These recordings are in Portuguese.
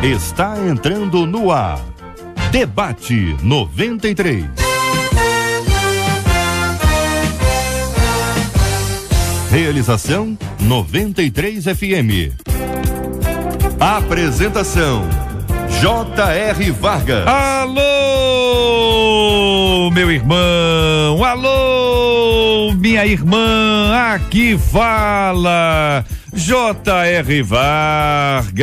Está entrando no ar. Debate 93. Realização 93 FM. Apresentação J.R. Vargas. Alô, meu irmão, alô, minha irmã, aqui fala J.R. Vargas.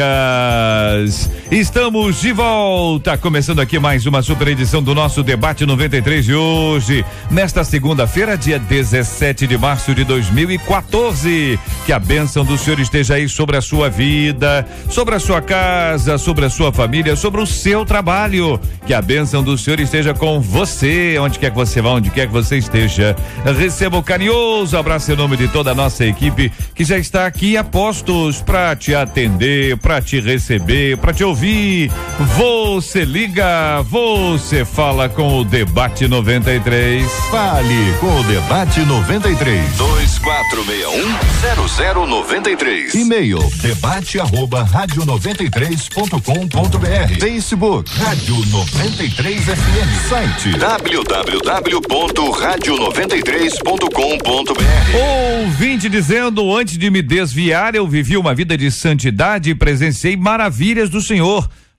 Estamos de volta, começando aqui mais uma super edição do nosso Debate 93 de hoje, nesta segunda-feira, dia 17 de março de 2014. Que a bênção do Senhor esteja aí sobre a sua vida, sobre a sua casa, sobre a sua família, sobre o seu trabalho. Que a bênção do Senhor esteja com você, onde quer que você vá, onde quer que você esteja. Receba o carinhoso abraço em nome de toda a nossa equipe que já está aqui a postos para te atender, para te receber, para te ouvir. Você liga, você fala com o Debate 93. Fale com o Debate 93. 2461-0093. E-mail debate@radio93.com.br. Facebook Rádio 93 FM. Site www.radio93.com.br. Ouvinte dizendo: antes de me desviar, eu vivi uma vida de santidade e presenciei maravilhas do Senhor.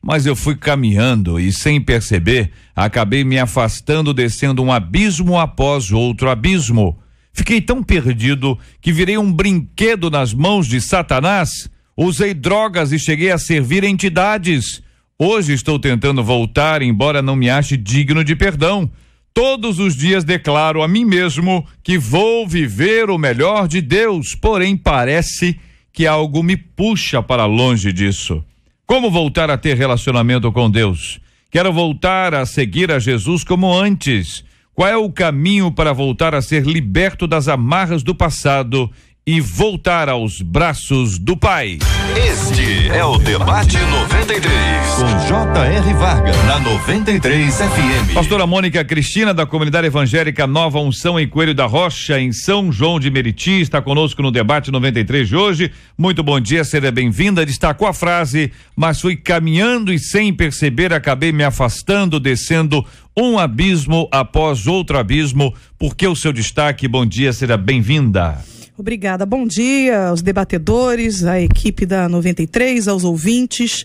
Mas eu fui caminhando e, sem perceber, acabei me afastando, descendo um abismo após outro abismo. Fiquei tão perdido que virei um brinquedo nas mãos de Satanás. Usei drogas e cheguei a servir entidades. Hoje estou tentando voltar, embora não me ache digno de perdão. Todos os dias declaro a mim mesmo que vou viver o melhor de Deus, porém parece que algo me puxa para longe disso. Como voltar a ter relacionamento com Deus? Quero voltar a seguir a Jesus como antes. Qual é o caminho para voltar a ser liberto das amarras do passado e voltar aos braços do Pai? Este é o Debate 93. com J.R. Vargas na 93 FM. Pastora Mônica Cristina, da Comunidade Evangélica Nova Unção em Coelho da Rocha, em São João de Meriti, está conosco no Debate 93 de hoje. Muito bom dia, seja bem-vinda. Destacou a frase: mas fui caminhando e sem perceber acabei me afastando, descendo um abismo após outro abismo. Por que o seu destaque? Bom dia, seja bem-vinda. Obrigada, bom dia aos debatedores, à equipe da 93, aos ouvintes.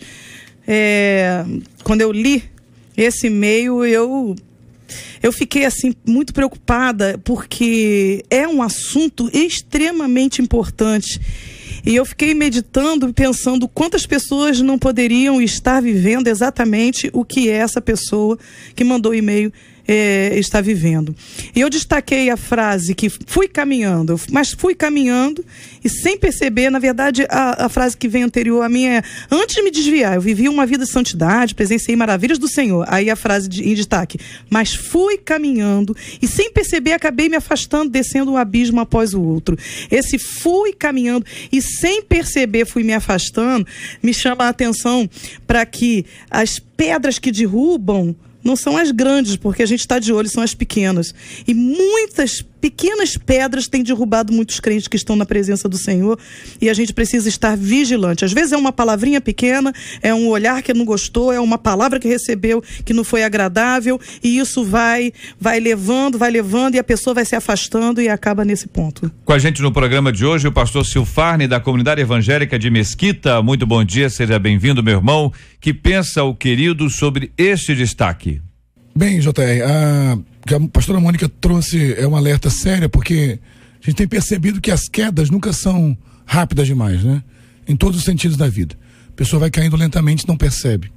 Quando eu li esse e-mail, eu fiquei assim muito preocupada, porque é um assunto extremamente importante. E eu fiquei meditando e pensando quantas pessoas não poderiam estar vivendo exatamente o que essa pessoa que mandou o e-mail está vivendo. E eu destaquei a frase que fui caminhando, mas fui caminhando e sem perceber. Na verdade, a frase que vem anterior a mim é: antes de me desviar, eu vivi uma vida de santidade, presenciei maravilhas do Senhor. Aí a frase em destaque: mas fui caminhando e sem perceber acabei me afastando, descendo um abismo após o outro. Esse fui caminhando e sem perceber fui me afastando me chama a atenção para que as pedras que derrubam não são as grandes, porque a gente está de olho, são as pequenas. E muitas pequenas pedras têm derrubado muitos crentes que estão na presença do Senhor, e a gente precisa estar vigilante. Às vezes é uma palavrinha pequena, é um olhar que não gostou, é uma palavra que recebeu que não foi agradável, e isso vai levando, e a pessoa vai se afastando e acaba nesse ponto. Com a gente no programa de hoje, o pastor Silfarne, da Comunidade Evangélica de Mesquita. Muito bom dia, seja bem-vindo, meu irmão. Que pensa o querido sobre este destaque? Bem, J.R., a pastora Mônica trouxe um alerta sério, porque a gente tem percebido que as quedas nunca são rápidas demais, né? Em todos os sentidos da vida. A pessoa vai caindo lentamente e não percebe.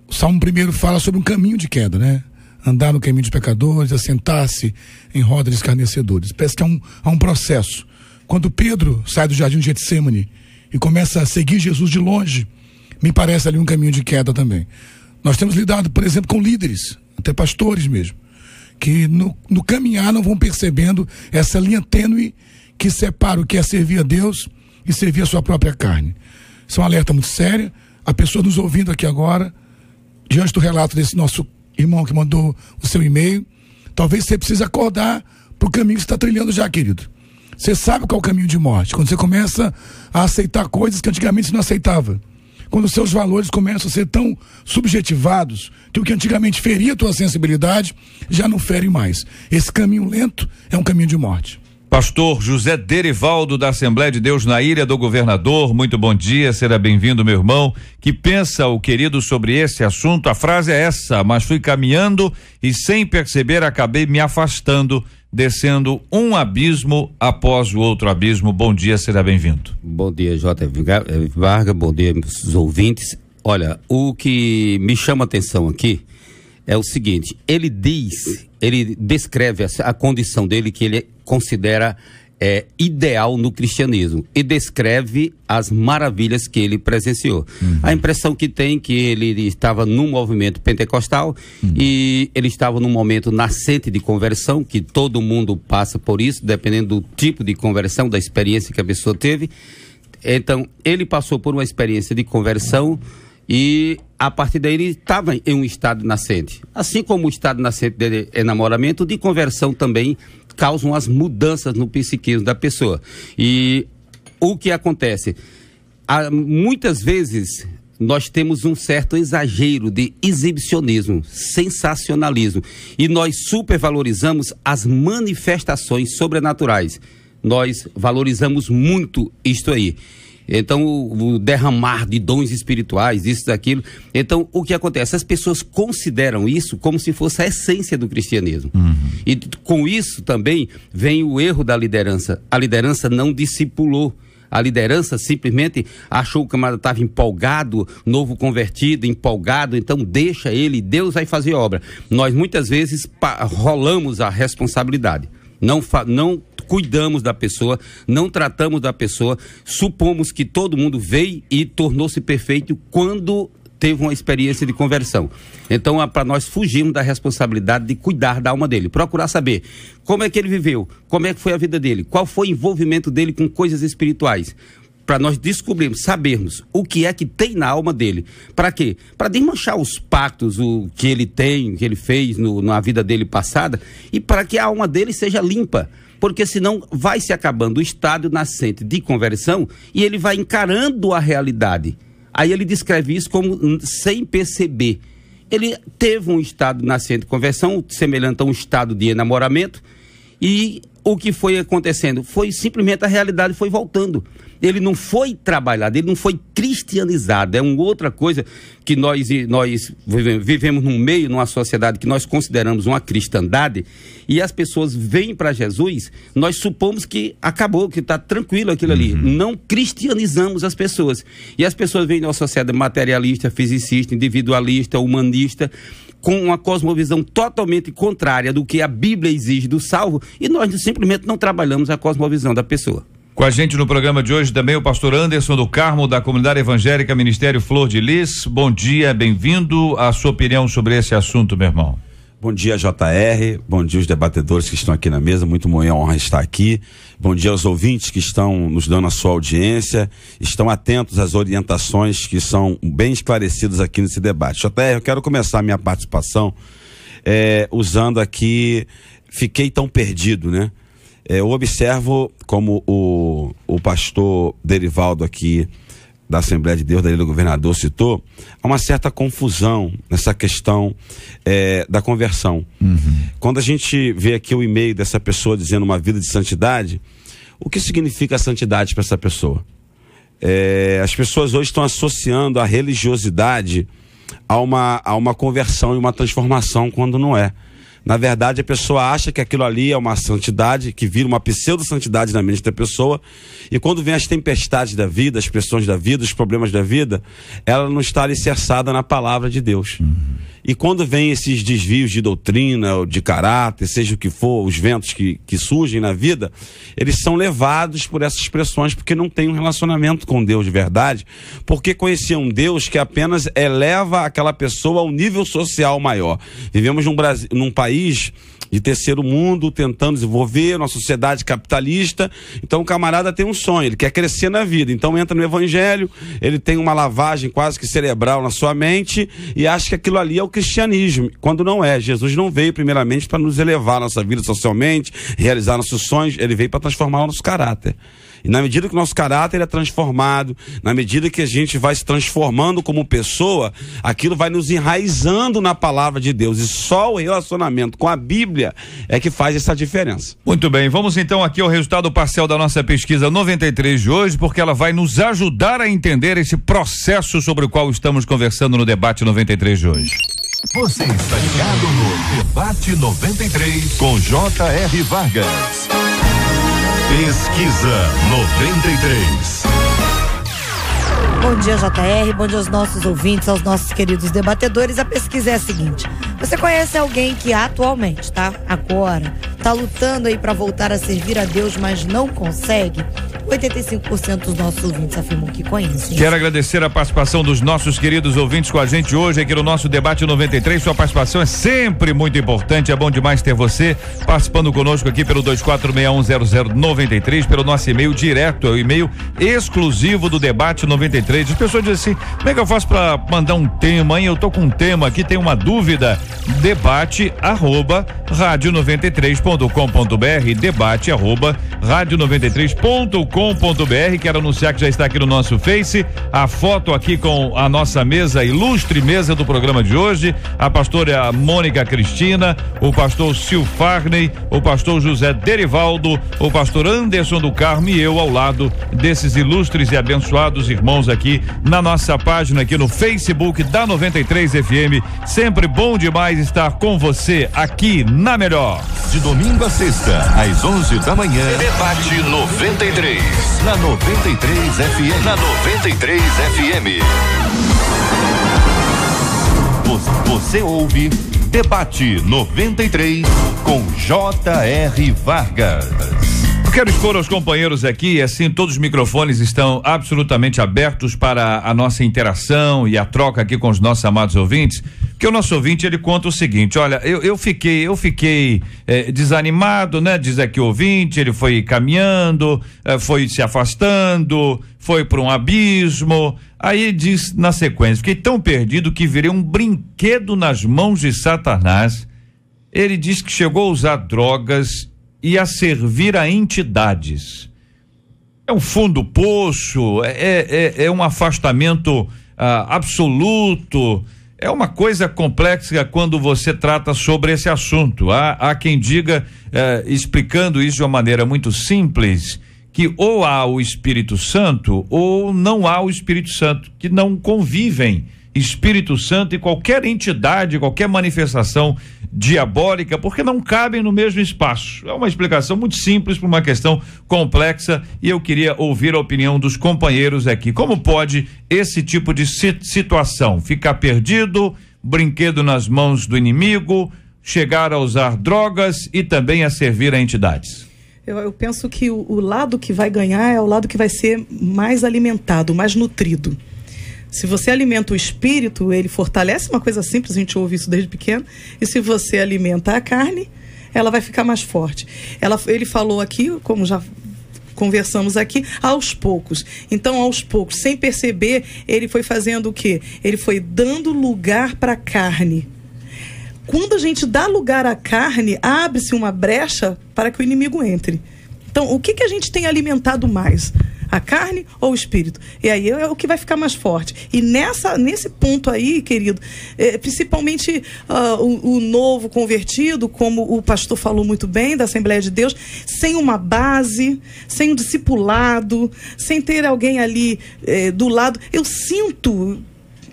O Salmo 1 fala sobre um caminho de queda, né? Andar no caminho dos pecadores, assentar-se em roda de escarnecedores. Parece que há um processo. Quando Pedro sai do jardim de Getsêmani e começa a seguir Jesus de longe, me parece ali um caminho de queda também. Nós temos lidado, por exemplo, com líderes, até pastores mesmo, que no caminhar não vão percebendo essa linha tênue que separa o que é servir a Deus e servir a sua própria carne. Isso é um alerta muito sério. A pessoa nos ouvindo aqui agora, diante do relato desse nosso irmão que mandou o seu e-mail, talvez você precise acordar para o caminho que você está trilhando já, querido. Você sabe qual é o caminho de morte. Quando você começa a aceitar coisas que antigamente você não aceitava. quando os seus valores começam a ser tão subjetivados que o que antigamente feria a tua sensibilidade já não fere mais. Esse caminho lento é um caminho de morte. Pastor José Derivaldo, da Assembleia de Deus na Ilha do Governador, muito bom dia, seja bem-vindo, meu irmão. Que pensa o querido sobre esse assunto? A frase é essa: mas fui caminhando e sem perceber acabei me afastando, descendo um abismo após o outro abismo. Bom dia, seja bem-vindo. Bom dia, J. Vargas, bom dia, meus ouvintes. Olha, o que me chama a atenção aqui é o seguinte: ele descreve a condição dele que ele considera ideal no cristianismo e descreve as maravilhas que ele presenciou. A impressão que tem que ele estava num movimento pentecostal e ele estava num momento nascente de conversão, que todo mundo passa por isso, dependendo do tipo de conversão, da experiência que a pessoa teve. Então, ele passou por uma experiência de conversão e a partir daí ele estava em um estado nascente. Assim como o estado nascente de enamoramento, de conversão também causam as mudanças no psiquismo da pessoa. E o que acontece? Muitas vezes nós temos um certo exagero de exibicionismo, sensacionalismo, e nós supervalorizamos as manifestações sobrenaturais. Nós valorizamos muito isto aí. Então, o derramar de dons espirituais, isso, daquilo. Então, o que acontece? As pessoas consideram isso como se fosse a essência do cristianismo. E com isso também vem o erro da liderança. A liderança não discipulou. A liderança simplesmente achou que o camarada estava empolgado, novo convertido, empolgado, então deixa ele, Deus vai fazer obra. Nós muitas vezes rolamos a responsabilidade. Não cuidamos da pessoa, não tratamos da pessoa, supomos que todo mundo veio e tornou-se perfeito quando teve uma experiência de conversão. Então, para nós fugirmos da responsabilidade de cuidar da alma dele, procurar saber como é que ele viveu, como é que foi a vida dele, qual foi o envolvimento dele com coisas espirituais, para nós descobrirmos, sabermos o que é que tem na alma dele. Para quê? Para desmanchar os pactos, o que ele tem, que ele fez na vida dele passada, e para que a alma dele seja limpa. Porque senão vai se acabando o estado nascente de conversão e ele vai encarando a realidade. Aí ele descreve isso como sem perceber. Ele teve um estado nascente de conversão, semelhante a um estado de enamoramento, e o que foi acontecendo? Foi simplesmente a realidade foi voltando. Ele não foi trabalhado, ele não foi cristianizado. É uma outra coisa que nós vivemos num meio, numa sociedade que nós consideramos uma cristandade, e as pessoas vêm para Jesus, nós supomos que acabou, que está tranquilo aquilo ali. Não cristianizamos as pessoas. E as pessoas vêm numa sociedade materialista, fisicista, individualista, humanista, com uma cosmovisão totalmente contrária do que a Bíblia exige do salvo, e nós simplesmente não trabalhamos a cosmovisão da pessoa. Com a gente no programa de hoje também o pastor Anderson do Carmo, da Comunidade Evangélica Ministério Flor de Lis. Bom dia, bem-vindo. A sua opinião sobre esse assunto, meu irmão? Bom dia, JR, bom dia aos debatedores que estão aqui na mesa, muito boa honra estar aqui. Bom dia aos ouvintes que estão nos dando a sua audiência, estão atentos às orientações que são bem esclarecidas aqui nesse debate. JR, eu quero começar a minha participação usando aqui, fiquei tão perdido, né? Eu observo, como o pastor Derivaldo aqui da Assembleia de Deus, da Ilha do Governador, citou, há uma certa confusão nessa questão da conversão. Quando a gente vê aqui o e-mail dessa pessoa dizendo uma vida de santidade, o que significa a santidade para essa pessoa? As pessoas hoje estão associando a religiosidade a uma conversão e uma transformação, quando não é. Na verdade, a pessoa acha que aquilo ali é uma santidade, que vira uma pseudo-santidade na mente da pessoa, e quando vem as tempestades da vida, as pressões da vida, os problemas da vida, ela não está alicerçada na palavra de Deus. E quando vem esses desvios de doutrina, ou de caráter, seja o que for, os ventos que surgem na vida, eles são levados por essas pressões, porque não tem um relacionamento com Deus de verdade, porque conheciam um Deus que apenas eleva aquela pessoa a um nível social maior. Vivemos num país de terceiro mundo, tentando desenvolver uma sociedade capitalista. Então o camarada tem um sonho, ele quer crescer na vida, então entra no evangelho, ele tem uma lavagem quase que cerebral na sua mente e acha que aquilo ali é o cristianismo, quando não é. Jesus não veio primeiramente para nos elevar a nossa vida socialmente, realizar nossos sonhos, ele veio para transformar o nosso caráter. E na medida que o nosso caráter é transformado, na medida que a gente vai se transformando como pessoa, aquilo vai nos enraizando na palavra de Deus. E só o relacionamento com a Bíblia é que faz essa diferença. Muito bem, vamos então aqui ao resultado parcial da nossa pesquisa 93 de hoje, porque ela vai nos ajudar a entender esse processo sobre o qual estamos conversando no debate 93 de hoje. Você está ligado no Debate 93 com J.R. Vargas. Pesquisa 93. Bom dia, JR, bom dia aos nossos ouvintes, aos nossos queridos debatedores. A pesquisa é a seguinte: você conhece alguém que atualmente, agora, tá lutando aí para voltar a servir a Deus, mas não consegue? 85% dos nossos ouvintes afirmam que conhecem. Quero agradecer a participação dos nossos queridos ouvintes com a gente hoje aqui no nosso debate 93. Sua participação é sempre muito importante. É bom demais ter você participando conosco aqui pelo 24610093, pelo nosso e-mail direto, é o e-mail exclusivo do debate 93. As pessoas dizem assim: como é que eu faço para mandar um tema, hein? Eu tô com um tema aqui, tem uma dúvida. debate@radio93.com.br, debate@radio93.com.br. Quero anunciar que já está aqui no nosso Face a foto aqui com a nossa mesa, ilustre mesa do programa de hoje, a pastora Mônica Cristina, o pastor Sil Farney, o pastor José Derivaldo, o pastor Anderson do Carmo e eu ao lado desses ilustres e abençoados irmãos aqui na nossa página aqui no Facebook da 93 FM. Sempre bom demais estar com você aqui na melhor. De domingo a sexta, às 11 da manhã. Debate 93. Na 93 FM. Na 93 FM. Você ouve Debate 93 com J.R. Vargas. Eu quero expor aos companheiros aqui, assim, todos os microfones estão absolutamente abertos para a nossa interação e a troca aqui com os nossos amados ouvintes, porque o nosso ouvinte, ele conta o seguinte: olha, eu fiquei desanimado, né? Diz aqui o ouvinte, ele foi caminhando, foi se afastando, foi para um abismo, aí diz na sequência: fiquei tão perdido que virei um brinquedo nas mãos de Satanás. Ele diz que chegou a usar drogas e a servir a entidades. É um fundo poço, é um afastamento absoluto, é uma coisa complexa quando você trata sobre esse assunto. Há quem diga, explicando isso de uma maneira muito simples, que ou há o Espírito Santo ou não há o Espírito Santo, que não convivem Espírito Santo e qualquer entidade, qualquer manifestação diabólica, porque não cabem no mesmo espaço. É uma explicação muito simples para uma questão complexa e eu queria ouvir a opinião dos companheiros aqui. Como pode esse tipo de situação? Ficar perdido, brinquedo nas mãos do inimigo, chegar a usar drogas e também a servir a entidades? Eu penso que o lado que vai ganhar é o lado que vai ser mais alimentado, mais nutrido. Se você alimenta o espírito, ele fortalece, uma coisa simples, a gente ouve isso desde pequeno. E se você alimenta a carne, ela vai ficar mais forte. Ele falou aqui, como já conversamos aqui, aos poucos. Então, aos poucos, sem perceber, ele foi fazendo o quê? Ele foi dando lugar para a carne. Quando a gente dá lugar à carne, abre-se uma brecha para que o inimigo entre. Então, o que a gente tem alimentado mais? A carne ou o espírito? E aí é o que vai ficar mais forte. E nesse ponto aí, querido, principalmente o novo convertido, como o pastor falou muito bem, da Assembleia de Deus, sem uma base, sem um discipulado, sem ter alguém ali do lado. Eu sinto...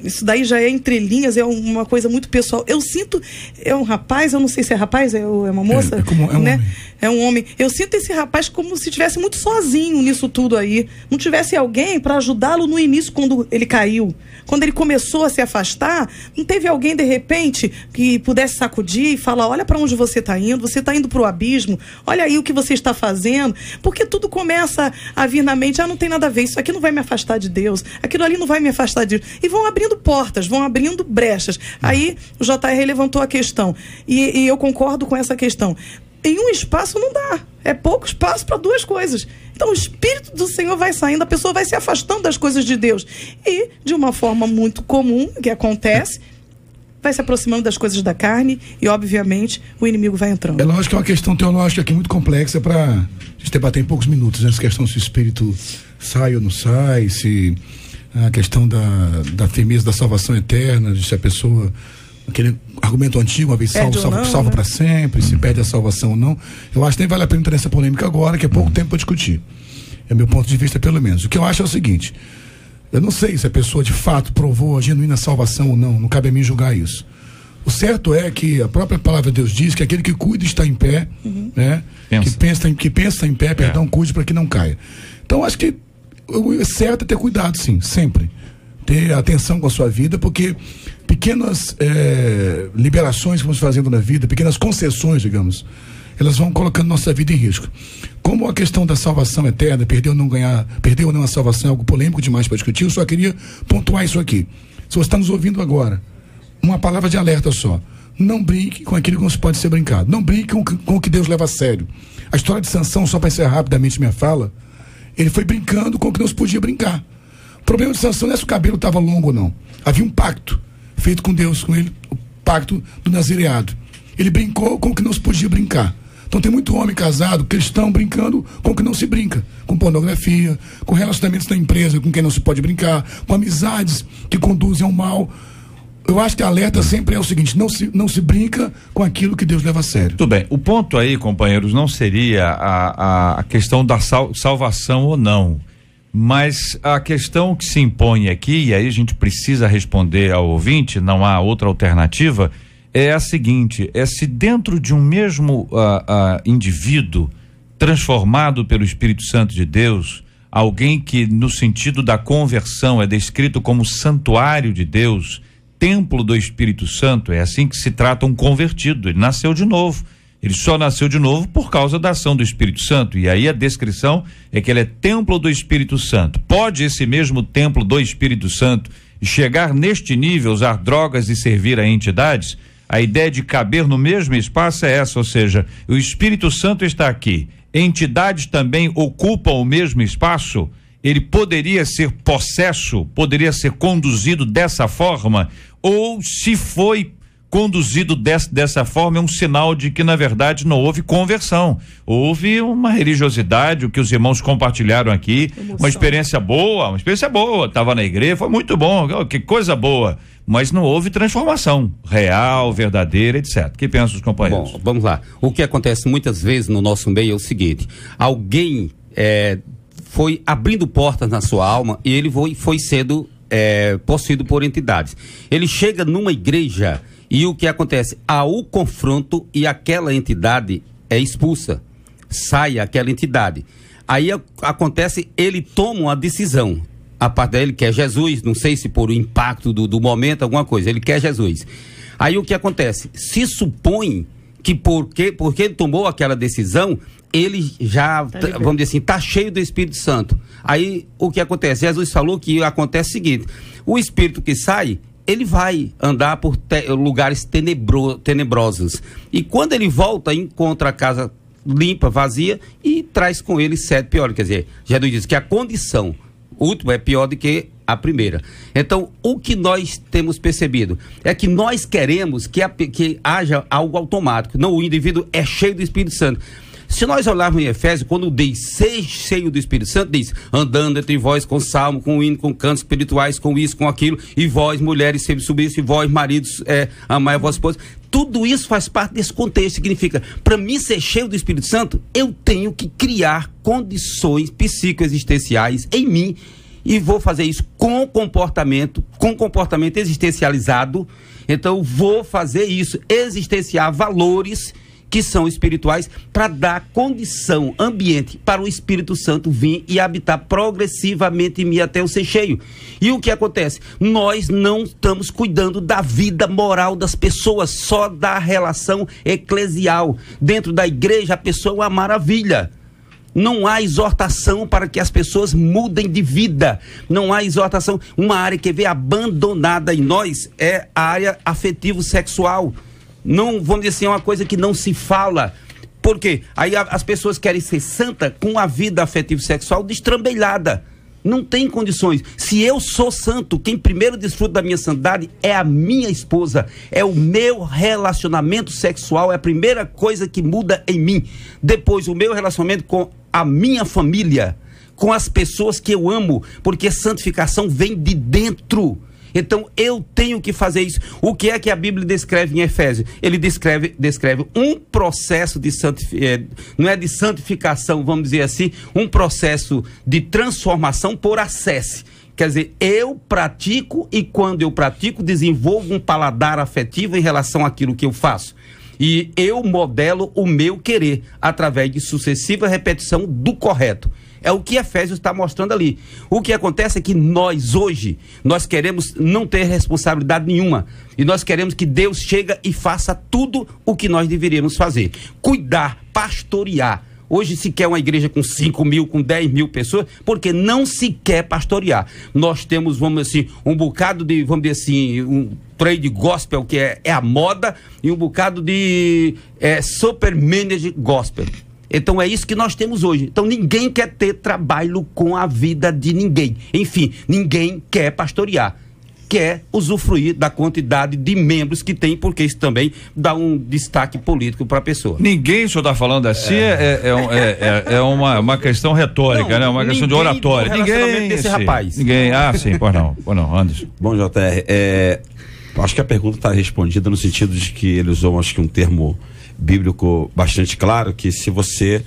Isso daí já é entre linhas, é uma coisa muito pessoal. Eu sinto, é um rapaz, eu não sei se é rapaz, é uma moça, né? É um homem. Eu sinto esse rapaz como se estivesse muito sozinho nisso tudo aí. Não tivesse alguém para ajudá-lo no início, quando ele caiu. Quando ele começou a se afastar, não teve alguém, de repente, que pudesse sacudir e falar: olha para onde você está indo para o abismo, olha aí o que você está fazendo. Porque tudo começa a vir na mente: não tem nada a ver, isso aqui não vai me afastar de Deus, aquilo ali não vai me afastar de Deus. E vão abrindo portas, vão abrindo brechas. Aí o JR levantou a questão, e eu concordo com essa questão. Em um espaço não dá, é pouco espaço para duas coisas. Então o Espírito do Senhor vai saindo, a pessoa vai se afastando das coisas de Deus e, de uma forma muito comum, que acontece, vai se aproximando das coisas da carne e, obviamente, o inimigo vai entrando. É lógico que é uma questão teológica aqui muito complexa para a gente debater em poucos minutos, né? Essa questão se o espírito sai ou não sai, se a questão da firmeza da salvação eterna, se a pessoa, aquele argumento antigo, uma vez salvo para sempre, se perde a salvação ou não. Eu acho que nem vale a pena entrar nessa polêmica agora, que é pouco tempo para discutir. É meu ponto de vista, pelo menos. O que eu acho é o seguinte: eu não sei se a pessoa de fato provou a genuína salvação ou não cabe a mim julgar isso. O certo é que a própria palavra de Deus diz que aquele que cuida está em pé, né? Que pensa em pé, cuide para que não caia. Então acho que o certo é ter cuidado, sim, sempre. Ter atenção com a sua vida, porque pequenas liberações que vamos fazendo na vida, pequenas concessões, digamos, elas vão colocando nossa vida em risco. Como a questão da salvação eterna, perder ou não a salvação é algo polêmico demais para discutir, eu só queria pontuar isso aqui. Se você está nos ouvindo agora, uma palavra de alerta só: não brinque com aquilo que não se pode ser brincado. Não brinque com o que Deus leva a sério. A história de Sansão, só para encerrar rapidamente minha fala, ele foi brincando com o que não se podia brincar. O problema de Sansão não é se o cabelo estava longo ou não. Havia um pacto feito com Deus, com ele, o pacto do nazireado. Ele brincou com o que não se podia brincar. Então tem muito homem casado, cristão, brincando com o que não se brinca. Com pornografia, com relacionamentos na empresa com quem não se pode brincar, com amizades que conduzem ao mal. Eu acho que a alerta sempre é o seguinte: não se brinca com aquilo que Deus leva a sério. Tudo bem. O ponto aí, companheiros, não seria a questão da salvação ou não, mas a questão que se impõe aqui, e aí a gente precisa responder ao ouvinte, não há outra alternativa, é a seguinte: é se dentro de um mesmo indivíduo transformado pelo Espírito Santo de Deus, alguém que no sentido da conversão é descrito como santuário de Deus, templo do Espírito Santo, é assim que se trata um convertido. Ele nasceu de novo. Ele só nasceu de novo por causa da ação do Espírito Santo. E aí a descrição é que ele é templo do Espírito Santo. Pode esse mesmo templo do Espírito Santo chegar neste nível, usar drogas e servir a entidades? A ideia de caber no mesmo espaço é essa, ou seja, o Espírito Santo está aqui, entidades também ocupam o mesmo espaço. Ele poderia ser possesso, poderia ser conduzido dessa forma, ou se foi conduzido dessa forma, é um sinal de que na verdade não houve conversão, houve uma religiosidade, o que os irmãos compartilharam aqui, uma experiência boa, estava na igreja, foi muito bom, que coisa boa, mas não houve transformação real, verdadeira, etc. O que pensam os companheiros? Bom, vamos lá. O que acontece muitas vezes no nosso meio é o seguinte: alguém foi abrindo portas na sua alma e ele foi sendo possuído por entidades. Ele chega numa igreja e o que acontece? Há o confronto e aquela entidade é expulsa. Sai aquela entidade. Aí acontece, ele toma uma decisão. A parte dele quer Jesus, não sei se por o impacto do momento, alguma coisa, ele quer Jesus. Aí o que acontece? Se supõe que porque ele tomou aquela decisão, ele já, vamos dizer assim, está cheio do Espírito Santo. Aí o que acontece? Jesus falou que acontece o seguinte: o Espírito que sai, ele vai andar por lugares tenebrosos. E quando ele volta, encontra a casa limpa, vazia, e traz com ele 7 piores. Quer dizer, Jesus diz que a condição última é pior do que a primeira. Então, o que nós temos percebido é que nós queremos que haja algo automático. Não, o indivíduo é cheio do Espírito Santo. Se nós olharmos em Efésios, quando diz ser cheio do Espírito Santo, diz: andando entre vós com salmo, com hino, com cantos espirituais, com isso, com aquilo, e vós, mulheres, sempre subisse, e vós, maridos, amai a vossa esposa. Tudo isso faz parte desse contexto. Significa, para mim ser cheio do Espírito Santo, eu tenho que criar condições psicoexistenciais em mim, e vou fazer isso com comportamento existencializado. Então, vou fazer isso, existenciar valores que são espirituais, para dar condição, ambiente para o Espírito Santo vir e habitar progressivamente em mim até eu ser cheio. E o que acontece? Nós não estamos cuidando da vida moral das pessoas, só da relação eclesial. Dentro da igreja, a pessoa é uma maravilha. Não há exortação para que as pessoas mudem de vida. Não há exortação. Uma área que vê abandonada em nós é a área afetivo-sexual. Não, vamos dizer assim, é uma coisa que não se fala. Por quê? Aí as pessoas querem ser santa com a vida afetivo-sexual destrambelhada. Não tem condições. Se eu sou santo, quem primeiro desfruta da minha santidade é a minha esposa. É o meu relacionamento sexual, é a primeira coisa que muda em mim. Depois, o meu relacionamento com a minha família, com as pessoas que eu amo, porque santificação vem de dentro. Então eu tenho que fazer isso. O que é que a Bíblia descreve em Efésios? Ele descreve um processo de não é de santificação, vamos dizer assim, um processo de transformação por acesso. Quer dizer, eu pratico e quando eu pratico, desenvolvo um paladar afetivo em relação àquilo que eu faço. E eu modelo o meu querer através de sucessiva repetição do correto. É o que Efésios está mostrando ali. O que acontece é que nós hoje, nós queremos não ter responsabilidade nenhuma. E nós queremos que Deus chegue e faça tudo o que nós deveríamos fazer. Cuidar, pastorear. Hoje se quer uma igreja com 5 mil, com 10 mil pessoas, porque não se quer pastorear. Nós temos, vamos dizer assim, um bocado de, vamos dizer assim, um trade gospel, que é a moda, e um bocado de super manager gospel. Então é isso que nós temos hoje. Então ninguém quer ter trabalho com a vida de ninguém. Enfim, ninguém quer pastorear. Quer usufruir da quantidade de membros que tem, porque isso também dá um destaque político para a pessoa. Ninguém, o senhor está falando assim, é uma questão retórica, não, né? Uma questão de oratória. Ninguém desse rapaz. Ninguém. Ah, sim, pois não, Anderson. Bom, JR, acho que a pergunta está respondida no sentido de que ele usou, acho que um termo bíblico bastante claro, que se você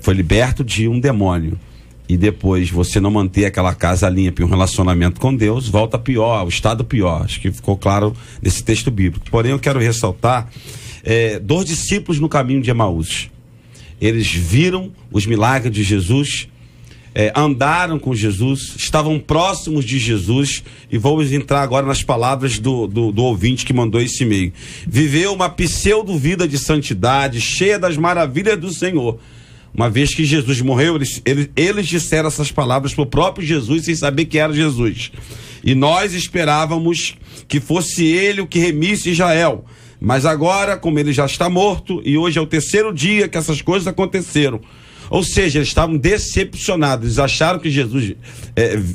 foi liberto de um demônio e depois você não manter aquela casa limpa e um relacionamento com Deus, volta pior, o estado pior. Acho que ficou claro nesse texto bíblico. Porém, eu quero ressaltar 2 discípulos no caminho de Emaús. Eles viram os milagres de Jesus, andaram com Jesus, estavam próximos de Jesus, e vamos entrar agora nas palavras do ouvinte que mandou esse e-mail. Viveu uma pseudo-vida de santidade, cheia das maravilhas do Senhor. Uma vez que Jesus morreu, eles disseram essas palavras para o próprio Jesus, sem saber que era Jesus. E nós esperávamos que fosse ele o que remisse Israel. Mas agora, como ele já está morto, e hoje é o 3º dia que essas coisas aconteceram. Ou seja, eles estavam decepcionados. Eles acharam que Jesus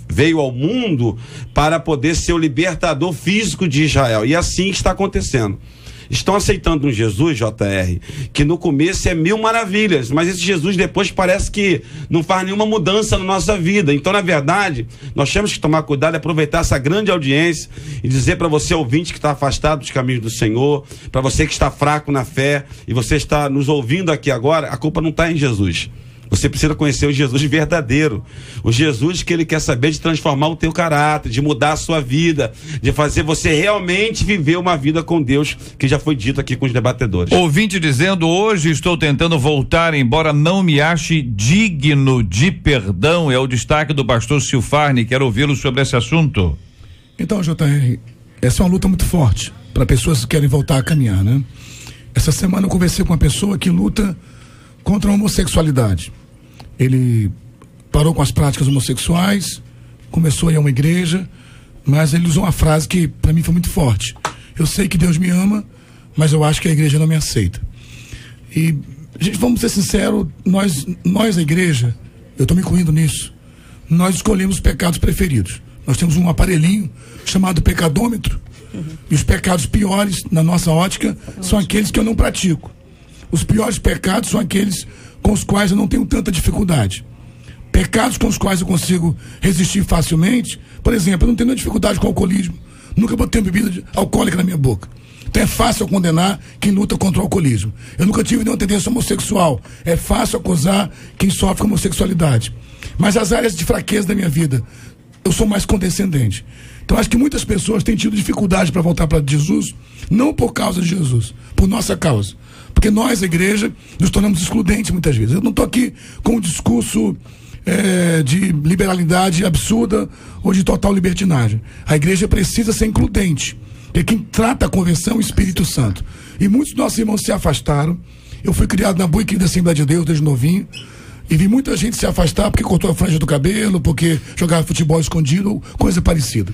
veio ao mundo para poder ser o libertador físico de Israel. E assim está acontecendo. Estão aceitando um Jesus, JR, que no começo é 1000 maravilhas, mas esse Jesus depois parece que não faz nenhuma mudança na nossa vida. Então, na verdade, nós temos que tomar cuidado e aproveitar essa grande audiência e dizer para você, ouvinte, que está afastado dos caminhos do Senhor, para você que está fraco na fé e você está nos ouvindo aqui agora, a culpa não está em Jesus. Você precisa conhecer o Jesus verdadeiro, o Jesus que ele quer saber de transformar o teu caráter, de mudar a sua vida, de fazer você realmente viver uma vida com Deus, que já foi dito aqui com os debatedores. Ouvinte dizendo: hoje estou tentando voltar, embora não me ache digno de perdão. É o destaque do pastor Silfarni. Quero ouvi-lo sobre esse assunto. Então, JR, essa é uma luta muito forte para pessoas que querem voltar a caminhar, né? Essa semana eu conversei com uma pessoa que luta contra a homossexualidade. Ele parou com as práticas homossexuais, começou a ir a uma igreja, mas ele usou uma frase que para mim foi muito forte: eu sei que Deus me ama, mas eu acho que a igreja não me aceita. E, gente, vamos ser sinceros, nós a igreja, eu estou me incluindo nisso, nós escolhemos os pecados preferidos. Nós temos um aparelhinho chamado pecadômetro, e os pecados piores, na nossa ótica, são aqueles que eu não pratico. Os piores pecados são aqueles com os quais eu não tenho tanta dificuldade. Pecados com os quais eu consigo resistir facilmente, por exemplo, eu não tenho nenhuma dificuldade com o alcoolismo. Nunca botei uma bebida alcoólica na minha boca. Então é fácil eu condenar quem luta contra o alcoolismo. Eu nunca tive nenhuma tendência homossexual. É fácil acusar quem sofre com homossexualidade. Mas as áreas de fraqueza da minha vida, eu sou mais condescendente. Então acho que muitas pessoas têm tido dificuldade para voltar para Jesus, não por causa de Jesus, por nossa causa. Porque nós, a igreja, nos tornamos excludentes muitas vezes. Eu não estou aqui com um discurso de liberalidade absurda ou de total libertinagem. A igreja precisa ser includente. É quem trata a conversão é o Espírito Santo. E muitos dos nossos irmãos se afastaram. Eu fui criado na boa e querida Assembleia de Deus desde novinho. E vi muita gente se afastar porque cortou a franja do cabelo, porque jogava futebol escondido ou coisa parecida.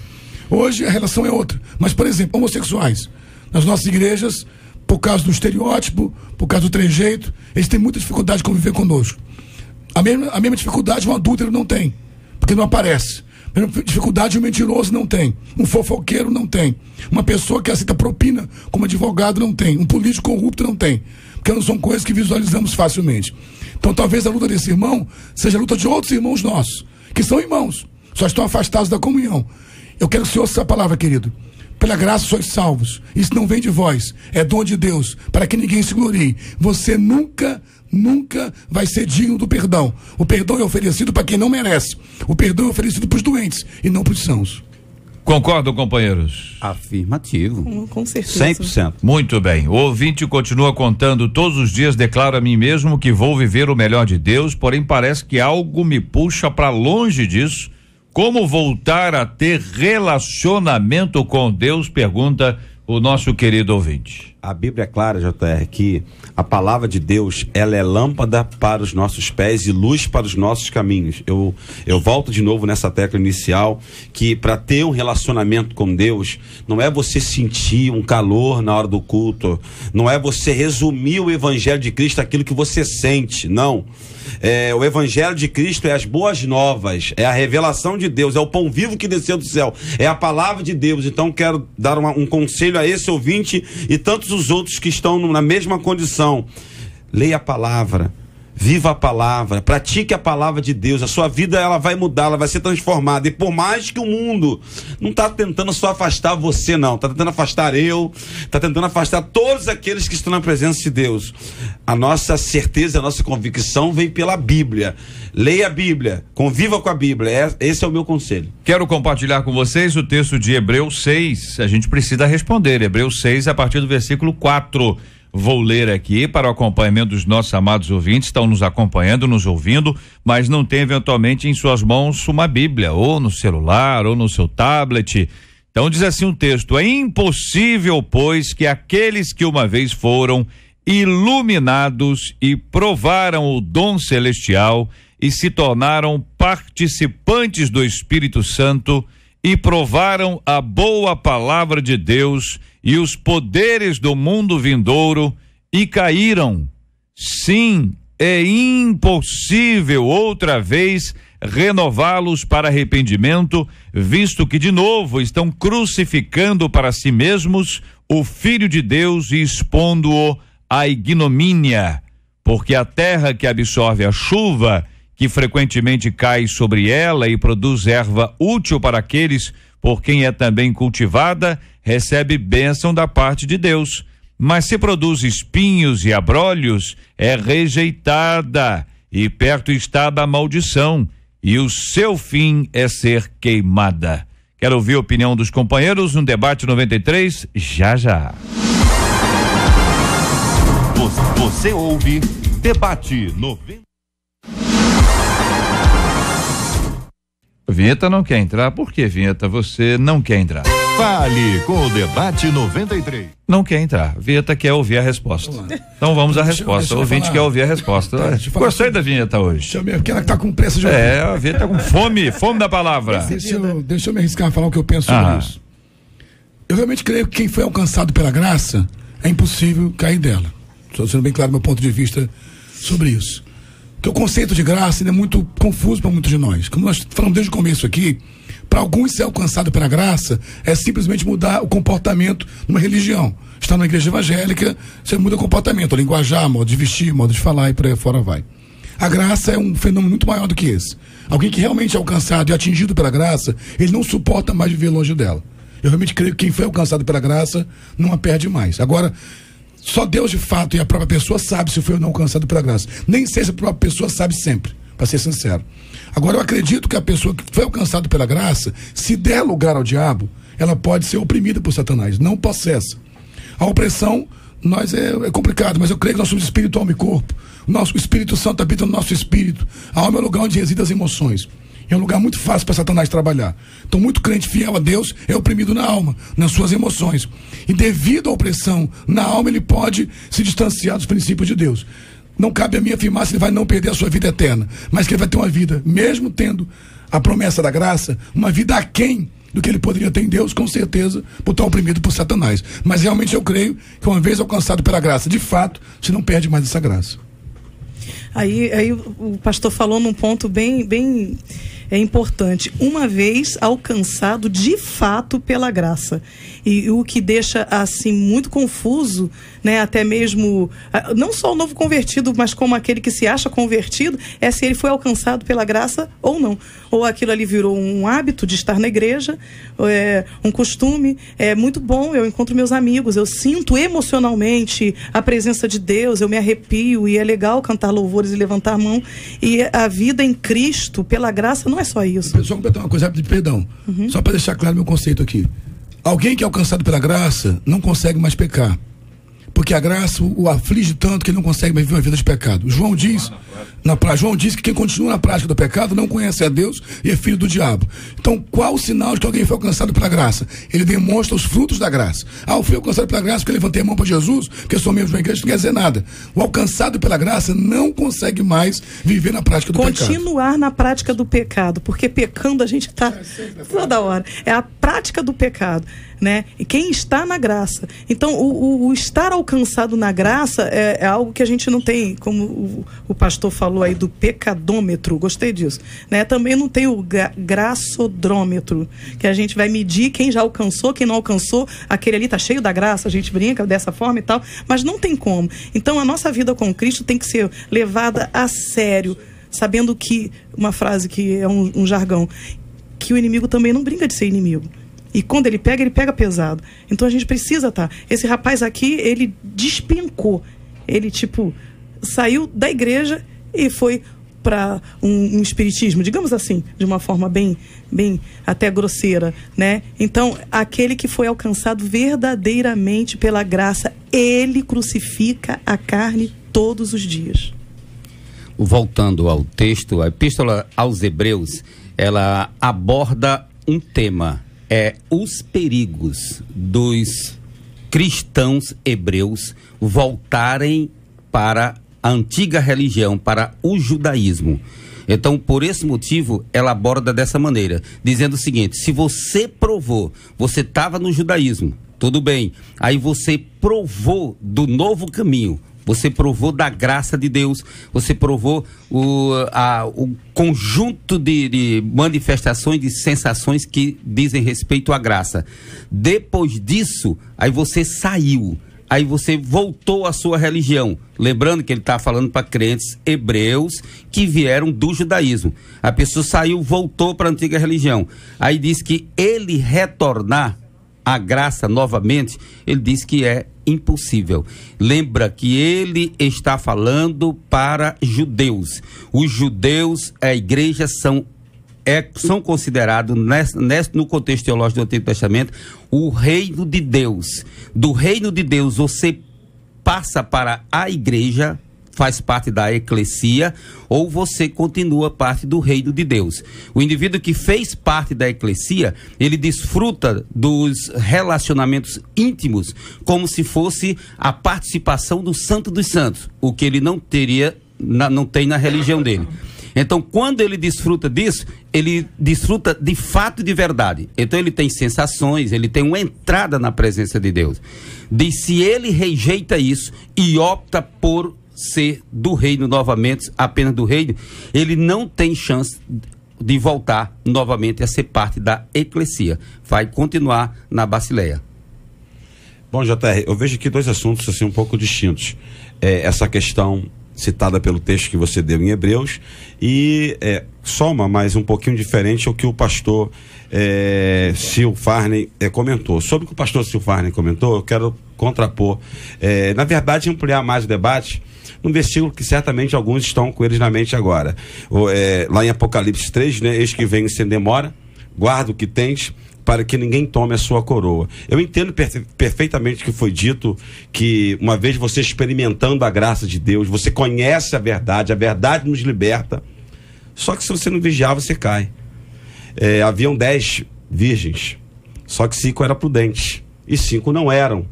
Hoje a relação é outra. Mas, por exemplo, homossexuais. Nas nossas igrejas, por causa do estereótipo, por causa do trejeito, eles têm muita dificuldade de conviver conosco. A mesma dificuldade um adúltero não tem, porque não aparece. Dificuldade um mentiroso não tem. Um fofoqueiro não tem. Uma pessoa que aceita propina como advogado não tem. Um político corrupto não tem. Porque não são coisas que visualizamos facilmente. Então talvez a luta desse irmão seja a luta de outros irmãos nossos, que são irmãos, só estão afastados da comunhão. Eu quero que o Senhor ouça essa palavra, querido. Pela graça sois salvos. Isso não vem de vós, é dom de Deus, para que ninguém se glorie. Você nunca vai ser digno do perdão. O perdão é oferecido para quem não merece. O perdão é oferecido para os doentes e não para os sãos. Concordam, companheiros? Afirmativo. Com certeza. 100%. Muito bem. O ouvinte continua contando: todos os dias declaro a mim mesmo que vou viver o melhor de Deus, porém parece que algo me puxa para longe disso. Como voltar a ter relacionamento com Deus? Pergunta o nosso querido ouvinte. A Bíblia é clara, JR, que a palavra de Deus, ela é lâmpada para os nossos pés e luz para os nossos caminhos. Eu volto de novo nessa tecla inicial, que para ter um relacionamento com Deus, não é você sentir um calor na hora do culto, não é você resumir o evangelho de Cristo aquilo que você sente, não. O evangelho de Cristo é as boas novas, é a revelação de Deus, é o pão vivo que desceu do céu, é a palavra de Deus. Então quero dar um conselho a esse ouvinte e tantos os outros que estão na mesma condição. Leia a palavra, viva a palavra, pratique a palavra de Deus. A sua vida, ela vai mudar, ela vai ser transformada. E por mais que o mundo não está tentando só afastar você, não, está tentando afastar está tentando afastar todos aqueles que estão na presença de Deus. A nossa certeza, a nossa convicção vem pela Bíblia. Leia a Bíblia, conviva com a Bíblia. Esse é o meu conselho. Quero compartilhar com vocês o texto de Hebreus 6. A gente precisa responder. Hebreus 6, a partir do versículo 4. Vou ler aqui para o acompanhamento dos nossos amados ouvintes, estão nos acompanhando, nos ouvindo, mas não tem eventualmente em suas mãos uma Bíblia, ou no celular, ou no seu tablet. Então diz assim um texto: é impossível, pois, que aqueles que uma vez foram iluminados e provaram o dom celestial e se tornaram participantes do Espírito Santo e provaram a boa palavra de Deus e os poderes do mundo vindouro e caíram. Sim, é impossível outra vez renová-los para arrependimento, visto que de novo estão crucificando para si mesmos o Filho de Deus e expondo-o à ignomínia, porque a terra que absorve a chuva, que frequentemente cai sobre ela e produz erva útil para aqueles por quem é também cultivada, recebe bênção da parte de Deus. Mas se produz espinhos e abrolhos, é rejeitada, e perto está da maldição, e o seu fim é ser queimada. Quero ouvir a opinião dos companheiros no debate 93, já. Você ouve Debate 90. Vinheta não quer entrar. Por que, Vinheta, você não quer entrar? Fale com o Debate 93. Não quer entrar. Vinheta quer ouvir a resposta. Então vamos à resposta. O ouvinte quer ouvir a resposta. Gostei da vinheta hoje. Porque ela tá com pressa de ouvir. A vinheta tá com fome da palavra. Deixa eu me arriscar a falar o que eu penso sobre isso. Eu realmente creio que quem foi alcançado pela graça, é impossível cair dela. Estou sendo bem claro meu ponto de vista sobre isso. Porque o conceito de graça ainda é muito confuso para muitos de nós. Como nós falamos desde o começo aqui, para alguns ser alcançado pela graça é simplesmente mudar o comportamento numa religião. Está na igreja evangélica, você muda o comportamento, o linguajar, modo de vestir, modo de falar e por aí fora vai. A graça é um fenômeno muito maior do que esse. Alguém que realmente é alcançado e atingido pela graça, ele não suporta mais viver longe dela. Eu realmente creio que quem foi alcançado pela graça não a perde mais. Agora, só Deus de fato e a própria pessoa sabe se foi ou não alcançado pela graça. Nem sei se a própria pessoa sabe sempre, para ser sincero. Agora, eu acredito que a pessoa que foi alcançada pela graça, se der lugar ao diabo, ela pode ser oprimida por Satanás, não possessa. A opressão é complicado, mas eu creio que nós somos espírito, alma e corpo. O Espírito Santo habita no nosso espírito. A alma é o lugar onde residem as emoções. É um lugar muito fácil para Satanás trabalhar. Então, muito crente fiel a Deus é oprimido na alma, nas suas emoções. E devido à opressão na alma, ele pode se distanciar dos princípios de Deus. Não cabe a mim afirmar se ele vai não perder a sua vida eterna, mas que ele vai ter uma vida, mesmo tendo a promessa da graça, uma vida aquém do que ele poderia ter em Deus, com certeza, por estar oprimido por Satanás. Mas realmente eu creio que uma vez alcançado pela graça, de fato, você não perde mais essa graça. Aí o pastor falou num ponto bem é importante, uma vez alcançado de fato pela graça. E o que deixa assim muito confuso, né, até mesmo não só o novo convertido, mas como aquele que se acha convertido, é se ele foi alcançado pela graça ou não. Ou aquilo ali virou um hábito de estar na igreja, um costume. É muito bom, eu encontro meus amigos, eu sinto emocionalmente a presença de Deus, eu me arrepio, e é legal cantar louvores e levantar a mão. E a vida em Cristo, pela graça, não é só isso. Só completar uma coisa rápida de perdão. Só para deixar claro meu conceito aqui. Alguém que é alcançado pela graça não consegue mais pecar. Porque a graça o aflige tanto que ele não consegue mais viver uma vida de pecado. João diz que quem continua na prática do pecado não conhece a Deus e é filho do diabo. Então, qual o sinal de que alguém foi alcançado pela graça? Ele demonstra os frutos da graça. Eu fui alcançado pela graça porque eu levantei a mão para Jesus, porque eu sou membro de uma igreja, não quer dizer nada. O alcançado pela graça não consegue mais viver na prática do pecado. Continuar na prática do pecado, porque pecando a gente está toda hora. É a prática do pecado, né? E quem está na graça. Então, o estar alcançado na graça é algo que a gente não tem, como o pastor falou aí, do pecadômetro, gostei disso, né? Também não tem o graçodrômetro, que a gente vai medir quem já alcançou, quem não alcançou, aquele ali tá cheio da graça, a gente brinca dessa forma e tal, mas não tem como. Então a nossa vida com Cristo tem que ser levada a sério, sabendo que, uma frase que é um jargão, que o inimigo também não brinca de ser inimigo. E quando ele pega pesado. Então a gente precisa estar. Esse rapaz aqui, ele despencou. Ele, saiu da igreja e foi para um espiritismo, digamos assim, de uma forma bem até grosseira, né? Então, aquele que foi alcançado verdadeiramente pela graça, ele crucifica a carne todos os dias. Voltando ao texto, a Epístola aos Hebreus, ela aborda um tema. Os perigos dos cristãos hebreus voltarem para a antiga religião, para o judaísmo. Então, por esse motivo, ela aborda dessa maneira, dizendo o seguinte: se você provou, você estava no judaísmo, tudo bem, aí você provou do novo caminho, você provou da graça de Deus, você provou o conjunto de manifestações, de sensações que dizem respeito à graça. Depois disso, aí você saiu, aí você voltou à sua religião. Lembrando que ele está falando para crentes hebreus que vieram do judaísmo. A pessoa saiu, voltou para a antiga religião. Aí diz que ele retornar à graça novamente, ele diz que é impossível. Lembra que ele está falando para judeus. Os judeus, a igreja, são considerados, no contexto teológico do Antigo Testamento, o reino de Deus. Do reino de Deus você passa para a igreja, faz parte da eclesia, ou você continua parte do reino de Deus. O indivíduo que fez parte da eclesia, ele desfruta dos relacionamentos íntimos como se fosse a participação do Santo dos Santos, o que ele não tem na religião dele. Então, quando ele desfruta disso, ele desfruta de fato e de verdade. Então, ele tem sensações, ele tem uma entrada na presença de Deus. Se ele rejeita isso e opta por ser do reino novamente, apenas do reino, ele não tem chance de voltar novamente a ser parte da eclesia. Vai continuar na Basileia. Bom, JR, eu vejo aqui dois assuntos assim um pouco distintos. Essa questão citada pelo texto que você deu em Hebreus e soma mais um pouquinho diferente ao que o pastor Sil Farney comentou. Sobre o que o pastor Sil Farney comentou, eu quero contrapor, na verdade ampliar mais o debate num versículo que certamente alguns estão com eles na mente agora. Lá em Apocalipse 3, né? Eis que venho sem demora, guarda o que tens, para que ninguém tome a sua coroa. Eu entendo perfeitamente o que foi dito, que uma vez você experimentando a graça de Deus, você conhece a verdade nos liberta, só que se você não vigiar, você cai. Haviam 10 virgens, só que 5 eram prudentes, e 5 não eram,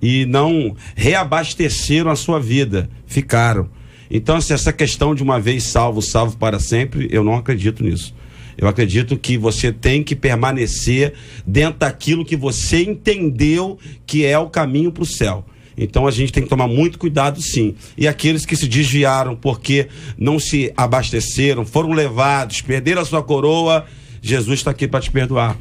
e não reabasteceram a sua vida, ficaram. Então, se essa questão de uma vez salvo para sempre, eu não acredito nisso. Eu acredito que você tem que permanecer dentro daquilo que você entendeu que é o caminho para o céu. Então a gente tem que tomar muito cuidado, sim. E aqueles que se desviaram porque não se abasteceram, foram levados, perderam a sua coroa, Jesus está aqui para te perdoar.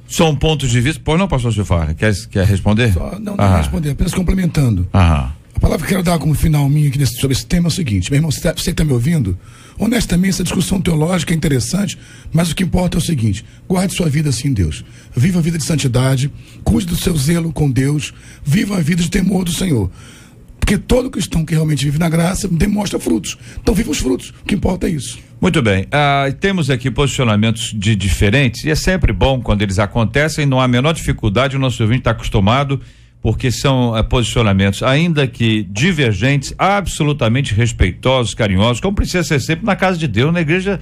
São pontos de vista. Pois não, pastor Silvânia, quer responder? Não responder, apenas complementando. Aham. A palavra que eu quero dar como final minha aqui sobre esse tema é o seguinte: meu irmão, você está me ouvindo? Honestamente, essa discussão teológica é interessante, mas o que importa é o seguinte: guarde sua vida assim em Deus. Viva a vida de santidade, cuide do seu zelo com Deus, viva a vida de temor do Senhor. Porque todo cristão que realmente vive na graça demonstra frutos. Então viva os frutos, o que importa é isso. Muito bem, temos aqui posicionamentos diferentes, e é sempre bom quando eles acontecem, não há a menor dificuldade, o nosso ouvinte está acostumado, porque são posicionamentos, ainda que divergentes, absolutamente respeitosos, carinhosos, como precisa ser sempre na casa de Deus. Na igreja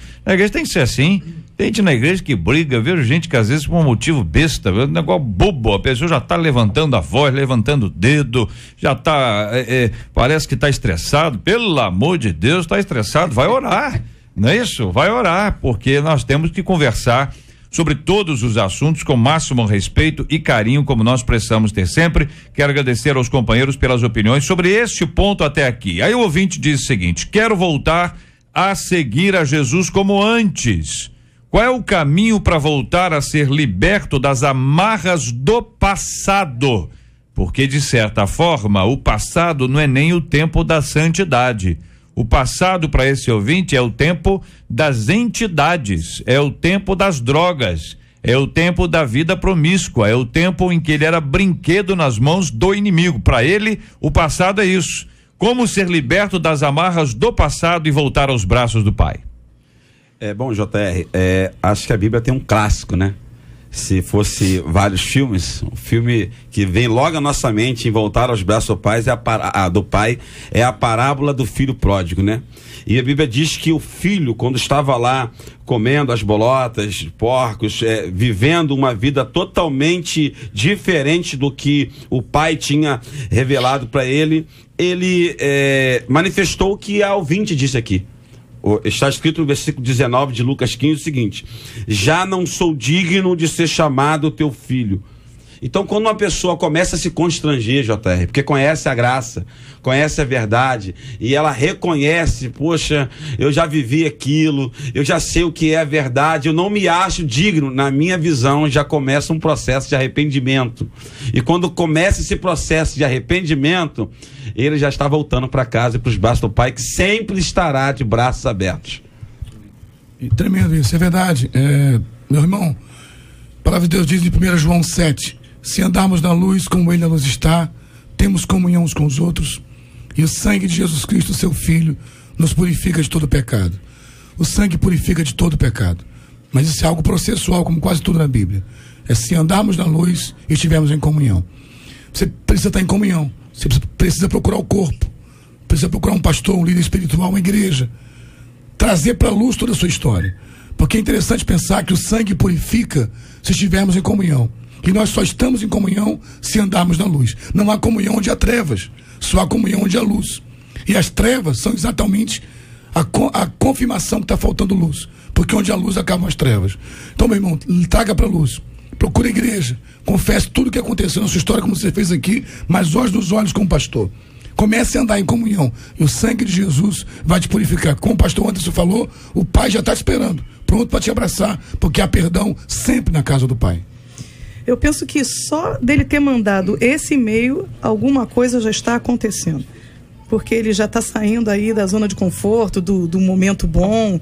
tem que ser assim. Tem gente na igreja que briga, vejo gente que às vezes por um motivo besta, um negócio bobo, a pessoa já está levantando a voz, levantando o dedo, já está, parece que está estressado. Pelo amor de Deus, está estressado, vai orar, não é isso? Vai orar, porque nós temos que conversar sobre todos os assuntos com máximo respeito e carinho, como nós precisamos ter sempre. Quero agradecer aos companheiros pelas opiniões sobre este ponto até aqui. Aí o ouvinte diz o seguinte: quero voltar a seguir a Jesus como antes. Qual é o caminho para voltar a ser liberto das amarras do passado? Porque, de certa forma, o passado não é nem o tempo da santidade. O passado para esse ouvinte é o tempo das entidades, é o tempo das drogas, é o tempo da vida promíscua, é o tempo em que ele era brinquedo nas mãos do inimigo. Para ele, o passado é isso. Como ser liberto das amarras do passado e voltar aos braços do Pai? Bom, JR, acho que a Bíblia tem um clássico, né? Se fosse vários filmes, um filme que vem logo à nossa mente em voltar aos braços do Pai é a parábola do filho pródigo, né? E a Bíblia diz que o filho, quando estava lá comendo as bolotas, porcos, vivendo uma vida totalmente diferente do que o pai tinha revelado para ele, ele manifestou o que a ouvinte disse aqui. Está escrito no versículo 19 de Lucas 15 o seguinte: já não sou digno de ser chamado teu filho. Então, quando uma pessoa começa a se constranger, JR, porque conhece a graça, conhece a verdade, e ela reconhece, poxa, eu já vivi aquilo, eu já sei o que é a verdade, eu não me acho digno, na minha visão, já começa um processo de arrependimento. E quando começa esse processo de arrependimento, ele já está voltando para casa e para os braços do Pai, que sempre estará de braços abertos. E tremendo isso, é verdade. Meu irmão, a palavra de Deus diz em 1 João 7, se andarmos na luz como ele na luz está, temos comunhão uns com os outros, e o sangue de Jesus Cristo, seu Filho, nos purifica de todo pecado. O sangue purifica de todo pecado. Mas isso é algo processual, como quase tudo na Bíblia. É se andarmos na luz e estivermos em comunhão. Você precisa estar em comunhão. Você precisa procurar o corpo. Precisa procurar um pastor, um líder espiritual, uma igreja. Trazer para a luz toda a sua história. Porque é interessante pensar que o sangue purifica se estivermos em comunhão. E nós só estamos em comunhão se andarmos na luz. Não há comunhão onde há trevas, só há comunhão onde há luz. E as trevas são exatamente a confirmação que está faltando luz. Porque onde há luz acabam as trevas. Então, meu irmão, traga para a luz. Procure a igreja. Confesse tudo o que aconteceu na sua história, como você fez aqui, mas olhos nos olhos com o pastor. Comece a andar em comunhão. E o sangue de Jesus vai te purificar. Como o pastor Anderson falou, o Pai já está te esperando, pronto para te abraçar, porque há perdão sempre na casa do Pai. Eu penso que só dele ter mandado esse e-mail, alguma coisa já está acontecendo. Porque ele já está saindo aí da zona de conforto, do momento bom,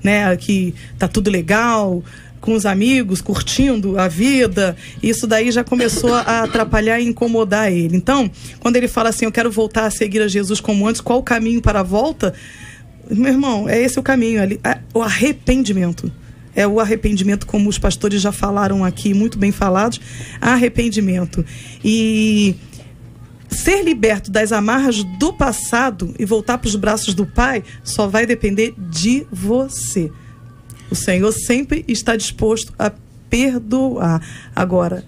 né? Que tá tudo legal, com os amigos, curtindo a vida. Isso daí já começou a atrapalhar e incomodar ele. Então, quando ele fala assim, eu quero voltar a seguir a Jesus como antes, qual o caminho para a volta? Meu irmão, é esse o caminho ali, o arrependimento. É o arrependimento, como os pastores já falaram aqui, muito bem falados, arrependimento. E ser liberto das amarras do passado e voltar para os braços do Pai só vai depender de você. O Senhor sempre está disposto a perdoar. Agora,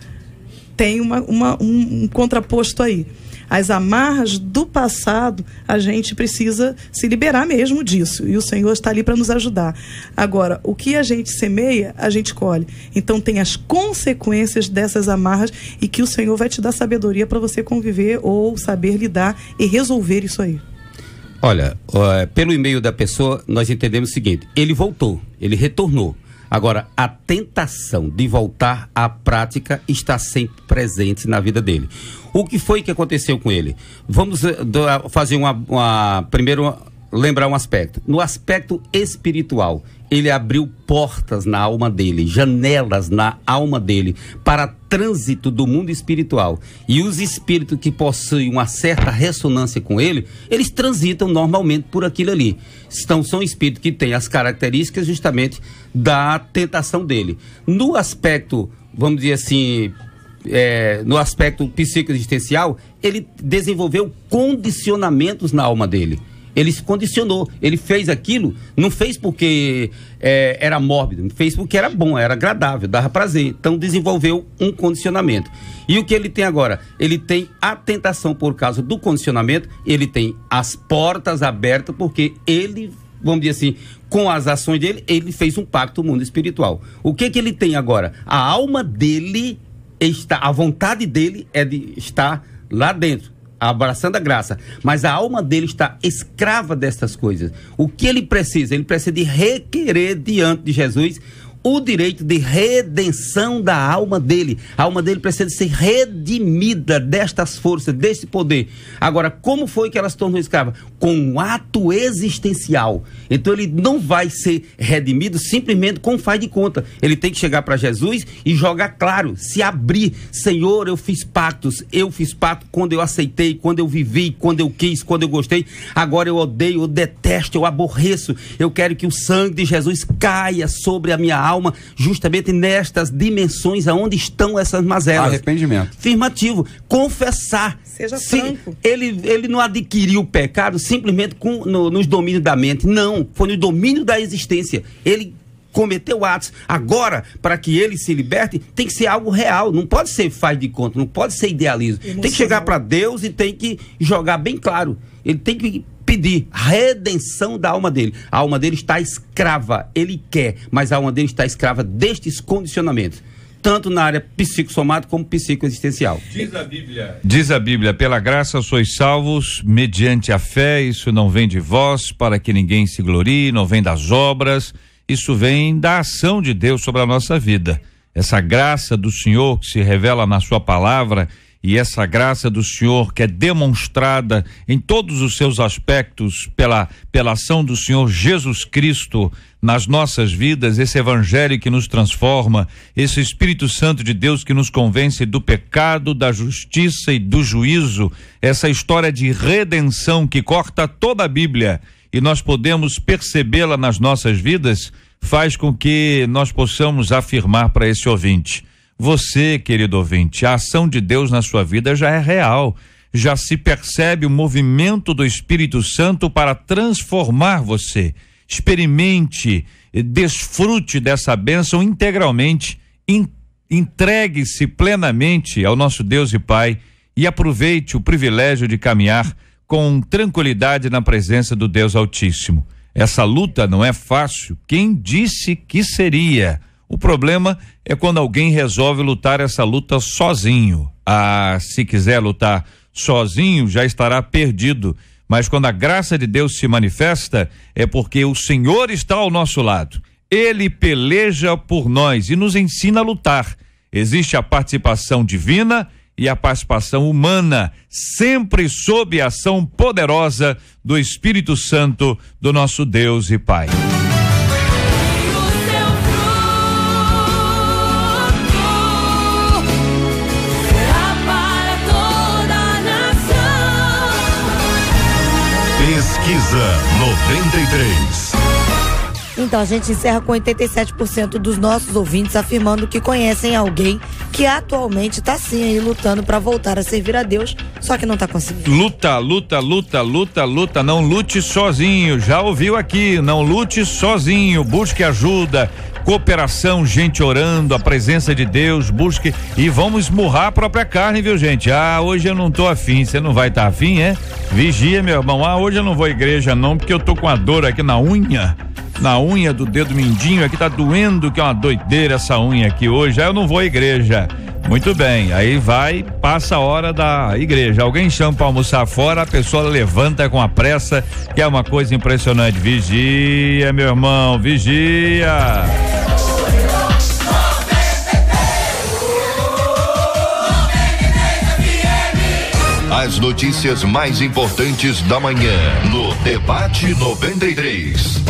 tem um contraposto aí. As amarras do passado, a gente precisa se liberar mesmo disso. E o Senhor está ali para nos ajudar. Agora, o que a gente semeia, a gente colhe. Então, tem as consequências dessas amarras e que o Senhor vai te dar sabedoria para você conviver ou saber lidar e resolver isso aí. Olha, pelo e-mail da pessoa, nós entendemos o seguinte: ele voltou, ele retornou. Agora, a tentação de voltar à prática está sempre presente na vida dele. O que foi que aconteceu com ele? Vamos fazer primeiro lembrar um aspecto. No aspecto espiritual, ele abriu portas na alma dele, janelas na alma dele, para trânsito do mundo espiritual. E os espíritos que possuem uma certa ressonância com ele, eles transitam normalmente por aquilo ali. Então, são espíritos que têm as características justamente da tentação dele. No aspecto, vamos dizer assim, no aspecto psicoexistencial, ele desenvolveu condicionamentos na alma dele. Ele se condicionou, ele fez aquilo, não fez porque era mórbido, fez porque era bom, era agradável, dava prazer. Então desenvolveu um condicionamento. E o que ele tem agora? Ele tem a tentação por causa do condicionamento, ele tem as portas abertas porque ele, vamos dizer assim, com as ações dele, ele fez um pacto no mundo espiritual. O que ele tem agora? A alma dele está, a vontade dele é de estar lá dentro, abraçando a graça, mas a alma dele está escrava destas coisas. O que ele precisa? Ele precisa de requerer diante de Jesus o direito de redenção da alma dele. A alma dele precisa ser redimida destas forças, desse poder. Agora, como foi que ela se tornou escrava? Com um ato existencial. Então ele não vai ser redimido simplesmente com faz de conta. Ele tem que chegar para Jesus e jogar claro, se abrir. Senhor, eu fiz pacto quando eu aceitei, quando eu vivi, quando eu quis, quando eu gostei. Agora eu odeio, eu detesto, eu aborreço. Eu quero que o sangue de Jesus caia sobre a minha alma, justamente nestas dimensões aonde estão essas mazelas. Arrependimento. Afirmativo. Confessar. Seja franco. Ele não adquiriu o pecado simplesmente nos domínios da mente. Não. Foi no domínio da existência. Ele cometeu atos. Agora, para que ele se liberte, tem que ser algo real. Não pode ser faz de conta, não pode ser idealismo. Emocional. Tem que chegar para Deus e tem que jogar bem claro. Ele tem que pedir redenção da alma dele. A alma dele está escrava, ele quer, mas a alma dele está escrava destes condicionamentos, tanto na área psicossomática como psicoexistencial. Diz a Bíblia, pela graça sois salvos mediante a fé, isso não vem de vós para que ninguém se glorie, não vem das obras, isso vem da ação de Deus sobre a nossa vida. Essa graça do Senhor que se revela na sua palavra, e essa graça do Senhor que é demonstrada em todos os seus aspectos pela ação do Senhor Jesus Cristo nas nossas vidas, esse evangelho que nos transforma, esse Espírito Santo de Deus que nos convence do pecado, da justiça e do juízo, essa história de redenção que corta toda a Bíblia e nós podemos percebê-la nas nossas vidas, faz com que nós possamos afirmar para esse ouvinte: você, querido ouvinte, a ação de Deus na sua vida já é real, já se percebe o movimento do Espírito Santo para transformar você. Experimente, desfrute dessa bênção integralmente, entregue-se plenamente ao nosso Deus e Pai e aproveite o privilégio de caminhar com tranquilidade na presença do Deus Altíssimo. Essa luta não é fácil, quem disse que seria? O problema é quando alguém resolve lutar essa luta sozinho. Se quiser lutar sozinho, já estará perdido. Mas quando a graça de Deus se manifesta, é porque o Senhor está ao nosso lado. Ele peleja por nós e nos ensina a lutar. Existe a participação divina e a participação humana, sempre sob a ação poderosa do Espírito Santo do nosso Deus e Pai. Pesquisa 93. Então, a gente encerra com 87% dos nossos ouvintes afirmando que conhecem alguém que atualmente está sim aí lutando para voltar a servir a Deus, só que não está conseguindo. Luta, não lute sozinho, já ouviu aqui, não lute sozinho, busque ajuda, cooperação, gente orando, a presença de Deus, busque e vamos esmurrar a própria carne, viu, gente? Hoje eu não tô afim, você não vai estar afim, é? Vigia, meu irmão. Hoje eu não vou à igreja não, porque eu tô com a dor aqui na unha do dedo mindinho, aqui tá doendo, que é uma doideira essa unha aqui hoje, aí eu não vou à igreja. Muito bem, aí passa a hora da igreja, alguém chama pra almoçar fora, a pessoa levanta com a pressa, que é uma coisa impressionante. Vigia, meu irmão, vigia. As notícias mais importantes da manhã no Debate 93.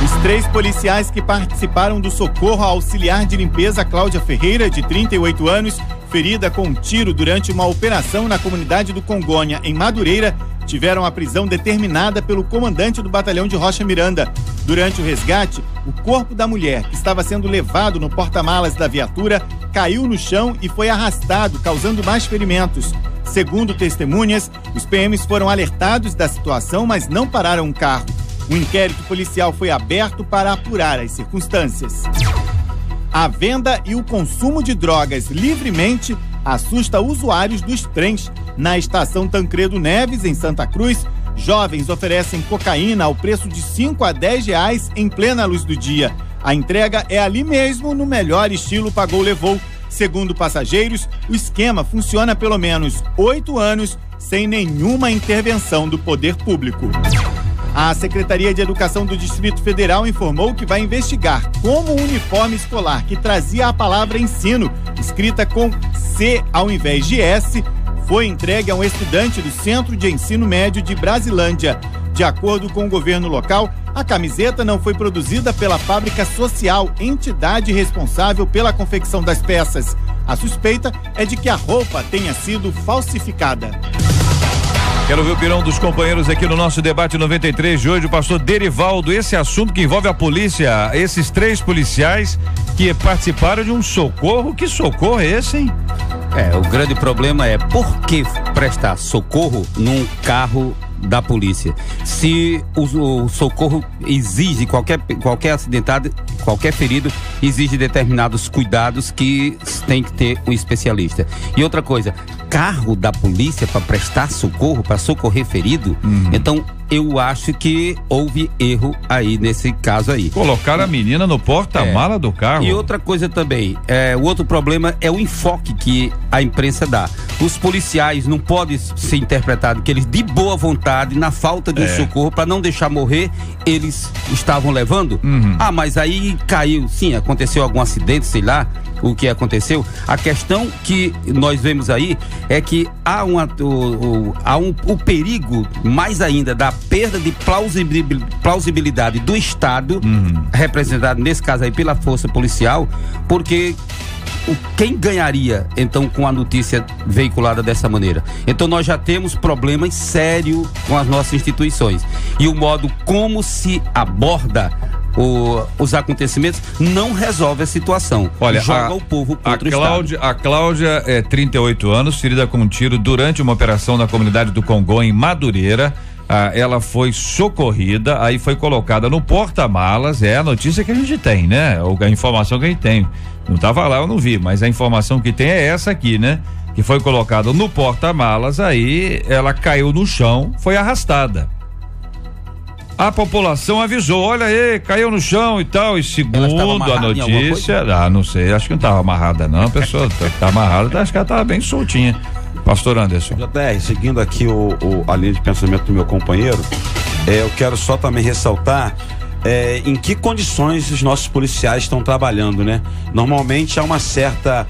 Os 3 policiais que participaram do socorro à auxiliar de limpeza Cláudia Ferreira, de 38 anos, ferida com um tiro durante uma operação na comunidade do Congonha, em Madureira, tiveram a prisão determinada pelo comandante do batalhão de Rocha Miranda. Durante o resgate, o corpo da mulher, que estava sendo levado no porta-malas da viatura, caiu no chão e foi arrastado, causando mais ferimentos. Segundo testemunhas, os PMs foram alertados da situação, mas não pararam o carro. Um inquérito policial foi aberto para apurar as circunstâncias. A venda e o consumo de drogas livremente assusta usuários dos trens. Na estação Tancredo Neves, em Santa Cruz, jovens oferecem cocaína ao preço de R$5 a R$10 em plena luz do dia. A entrega é ali mesmo, no melhor estilo pagou-levou. Segundo passageiros, o esquema funciona há pelo menos 8 anos, sem nenhuma intervenção do poder público. A Secretaria de Educação do Distrito Federal informou que vai investigar como o uniforme escolar que trazia a palavra ensino, escrita com C ao invés de S, foi entregue a um estudante do Centro de Ensino Médio de Brasilândia. De acordo com o governo local, a camiseta não foi produzida pela Fábrica Social, entidade responsável pela confecção das peças. A suspeita é de que a roupa tenha sido falsificada. Quero ver o opinião dos companheiros aqui no nosso debate 93 de hoje, o pastor Derivaldo. Esse assunto que envolve a polícia, esses 3 policiais que participaram de um socorro. Que socorro é esse, hein? O grande problema é por que prestar socorro num carro da polícia? Se o socorro exige qualquer acidentado, qualquer ferido, exige determinados cuidados que tem que ter um especialista. E outra coisa, carro da polícia para prestar socorro, para socorrer ferido, então eu acho que houve erro aí nesse caso aí. Colocaram a menina no porta-mala do carro. E outra coisa também, o outro problema é o enfoque que a imprensa dá. Os policiais não podem ser interpretados que eles, de boa vontade, na falta de um socorro, para não deixar morrer, eles estavam levando. Mas aí caiu, sim, aconteceu algum acidente, sei lá o que aconteceu. A questão que nós vemos aí é que há o perigo mais ainda da perda de plausibilidade do Estado, representado nesse caso aí pela força policial, porque quem ganharia então com a notícia veiculada dessa maneira? Então nós já temos problemas sérios com as nossas instituições, e o modo como se aborda os acontecimentos não resolve a situação. Olha, joga o povo contra o Estado. A Cláudia é 38 anos, ferida com um tiro durante uma operação na comunidade do Congonha, em Madureira. Ela foi socorrida, aí foi colocada no porta-malas. É a notícia que a gente tem, né? A informação que a gente tem. Não tava lá, eu não vi, mas a informação que tem é essa aqui, né? Que foi colocada no porta-malas, aí ela caiu no chão, foi arrastada. A população avisou, olha aí, caiu no chão e tal, e segundo a notícia, não sei, acho que não estava amarrada não, a pessoa tá amarrada, acho que ela estava bem soltinha. Pastor Anderson. JR, seguindo aqui a linha de pensamento do meu companheiro, eu quero só também ressaltar em que condições os nossos policiais estão trabalhando, né? Normalmente há uma certa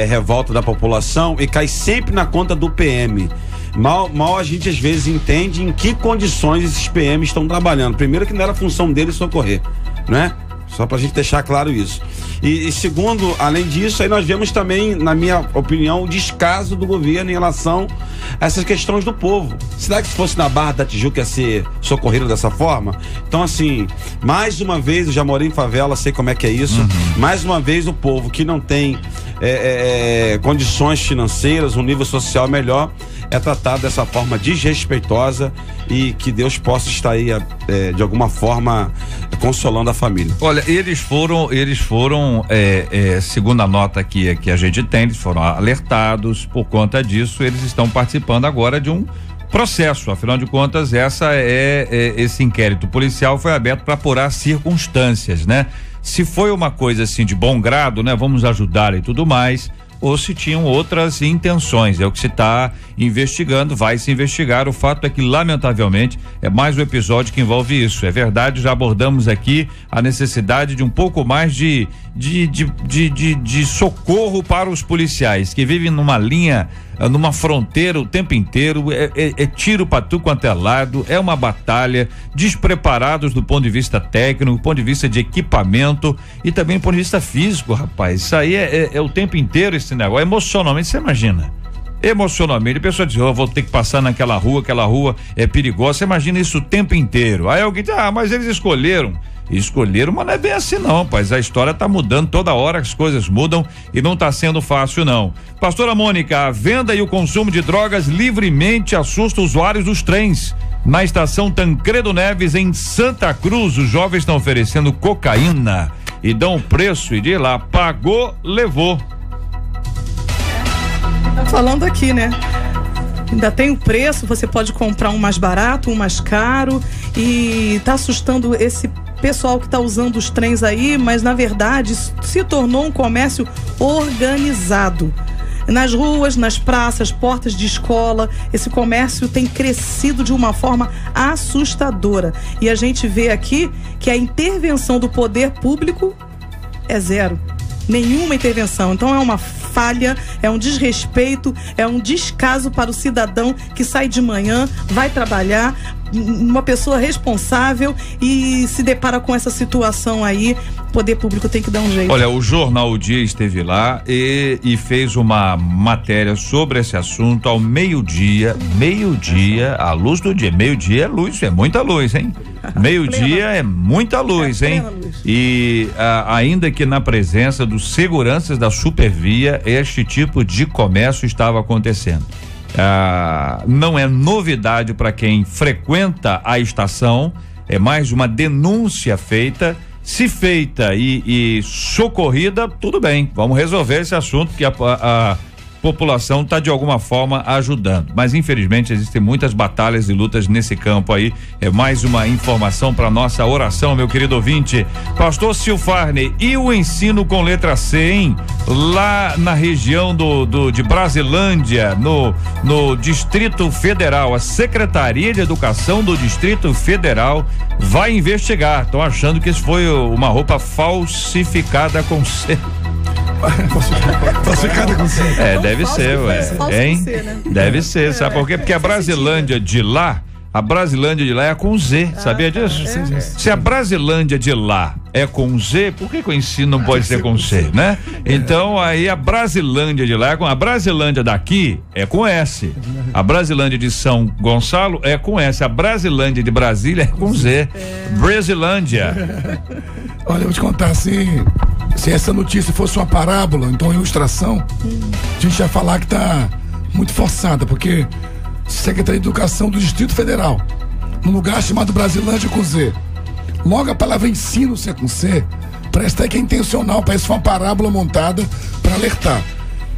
revolta da população e cai sempre na conta do PM. Mal a gente às vezes entende em que condições esses PMs estão trabalhando. Primeiro que não era função deles socorrer, né? Só pra gente deixar claro isso. E segundo, além disso, aí nós vemos também, na minha opinião, o descaso do governo em relação a essas questões do povo. Será que se fosse na Barra da Tijuca ia ser socorrido dessa forma? Então, assim, mais uma vez, eu já morei em favela, sei como é que é isso. Mais uma vez, o povo que não tem condições financeiras, um nível social melhor, é tratado dessa forma desrespeitosa, e que Deus possa estar aí de alguma forma consolando a família. Olha, eles foram segundo a nota que a gente tem, eles foram alertados. Por conta disso, eles estão participando agora de um processo. Afinal de contas, esse inquérito policial foi aberto para apurar circunstâncias, né? Se foi uma coisa assim de bom grado, né? Vamos ajudar e tudo mais, ou se tinham outras intenções. É o que se está investigando, vai se investigar. O fato é que, lamentavelmente, é mais um episódio que envolve isso. É verdade, já abordamos aqui a necessidade de um pouco mais de socorro para os policiais que vivem numa linha, numa fronteira o tempo inteiro, é tiro para tudo quanto é lado, é uma batalha, despreparados do ponto de vista técnico, do ponto de vista de equipamento e também do ponto de vista físico, rapaz. Isso aí é o tempo inteiro esse negócio. Emocionalmente, você imagina. Emocionalmente, a pessoa diz, eu vou ter que passar naquela rua, aquela rua é perigosa. Você imagina isso o tempo inteiro. Aí alguém diz, mas eles escolheram, mas não é bem assim não, rapaz. A história tá mudando toda hora, as coisas mudam e não tá sendo fácil não. Pastora Mônica, a venda e o consumo de drogas livremente assusta usuários dos trens. Na estação Tancredo Neves, em Santa Cruz, os jovens estão oferecendo cocaína e dão o preço e de lá, pagou, levou. Tá falando aqui, né? Ainda tem o preço, você pode comprar um mais barato, um mais caro, e tá assustando esse pessoal que tá usando os trens aí, mas na verdade se tornou um comércio organizado. Nas ruas, nas praças, portas de escola, esse comércio tem crescido de uma forma assustadora. E a gente vê aqui que a intervenção do poder público é zero. Nenhuma intervenção. Então é uma falha, é um desrespeito, é um descaso para o cidadão que sai de manhã, vai trabalhar, uma pessoa responsável, e se depara com essa situação aí. O poder público tem que dar um jeito. Olha, o jornal O Dia esteve lá e fez uma matéria sobre esse assunto ao meio-dia, à luz do dia. Meio-dia é luz, é muita luz, hein? Meio-dia é muita luz, hein? Luz. E ainda que na presença dos seguranças da Supervia, este tipo de comércio estava acontecendo. Não é novidade para quem frequenta a estação, é mais uma denúncia feita. Se feita e socorrida, tudo bem, vamos resolver esse assunto, que a população está de alguma forma ajudando, mas infelizmente existem muitas batalhas e lutas nesse campo aí. É mais uma informação para nossa oração, meu querido ouvinte. Pastor Silfarney, e o ensino com letra C, hein? Lá na região de Brasilândia, no Distrito Federal, a Secretaria de Educação do Distrito Federal vai investigar. Estão achando que isso foi uma roupa falsificada com C. Falsificada com C. Deve ser, hein? Deve ser, sabe por quê? Porque a Brasilândia de lá é com Z, sabia disso? Se a Brasilândia de lá é com Z, por que o ensino não pode ser com C, né? Então aí a Brasilândia de lá, a Brasilândia daqui é com S, a Brasilândia de São Gonçalo é com S, a Brasilândia de Brasília é com Z, Brasilândia. Olha, eu vou te contar, se essa notícia fosse uma parábola, então uma ilustração, a gente ia falar que tá muito forçada, porque Secretaria de Educação do Distrito Federal, num lugar chamado Brasilândia com Z, logo a palavra ensino ser com C, parece até que é intencional, parece uma parábola montada para alertar.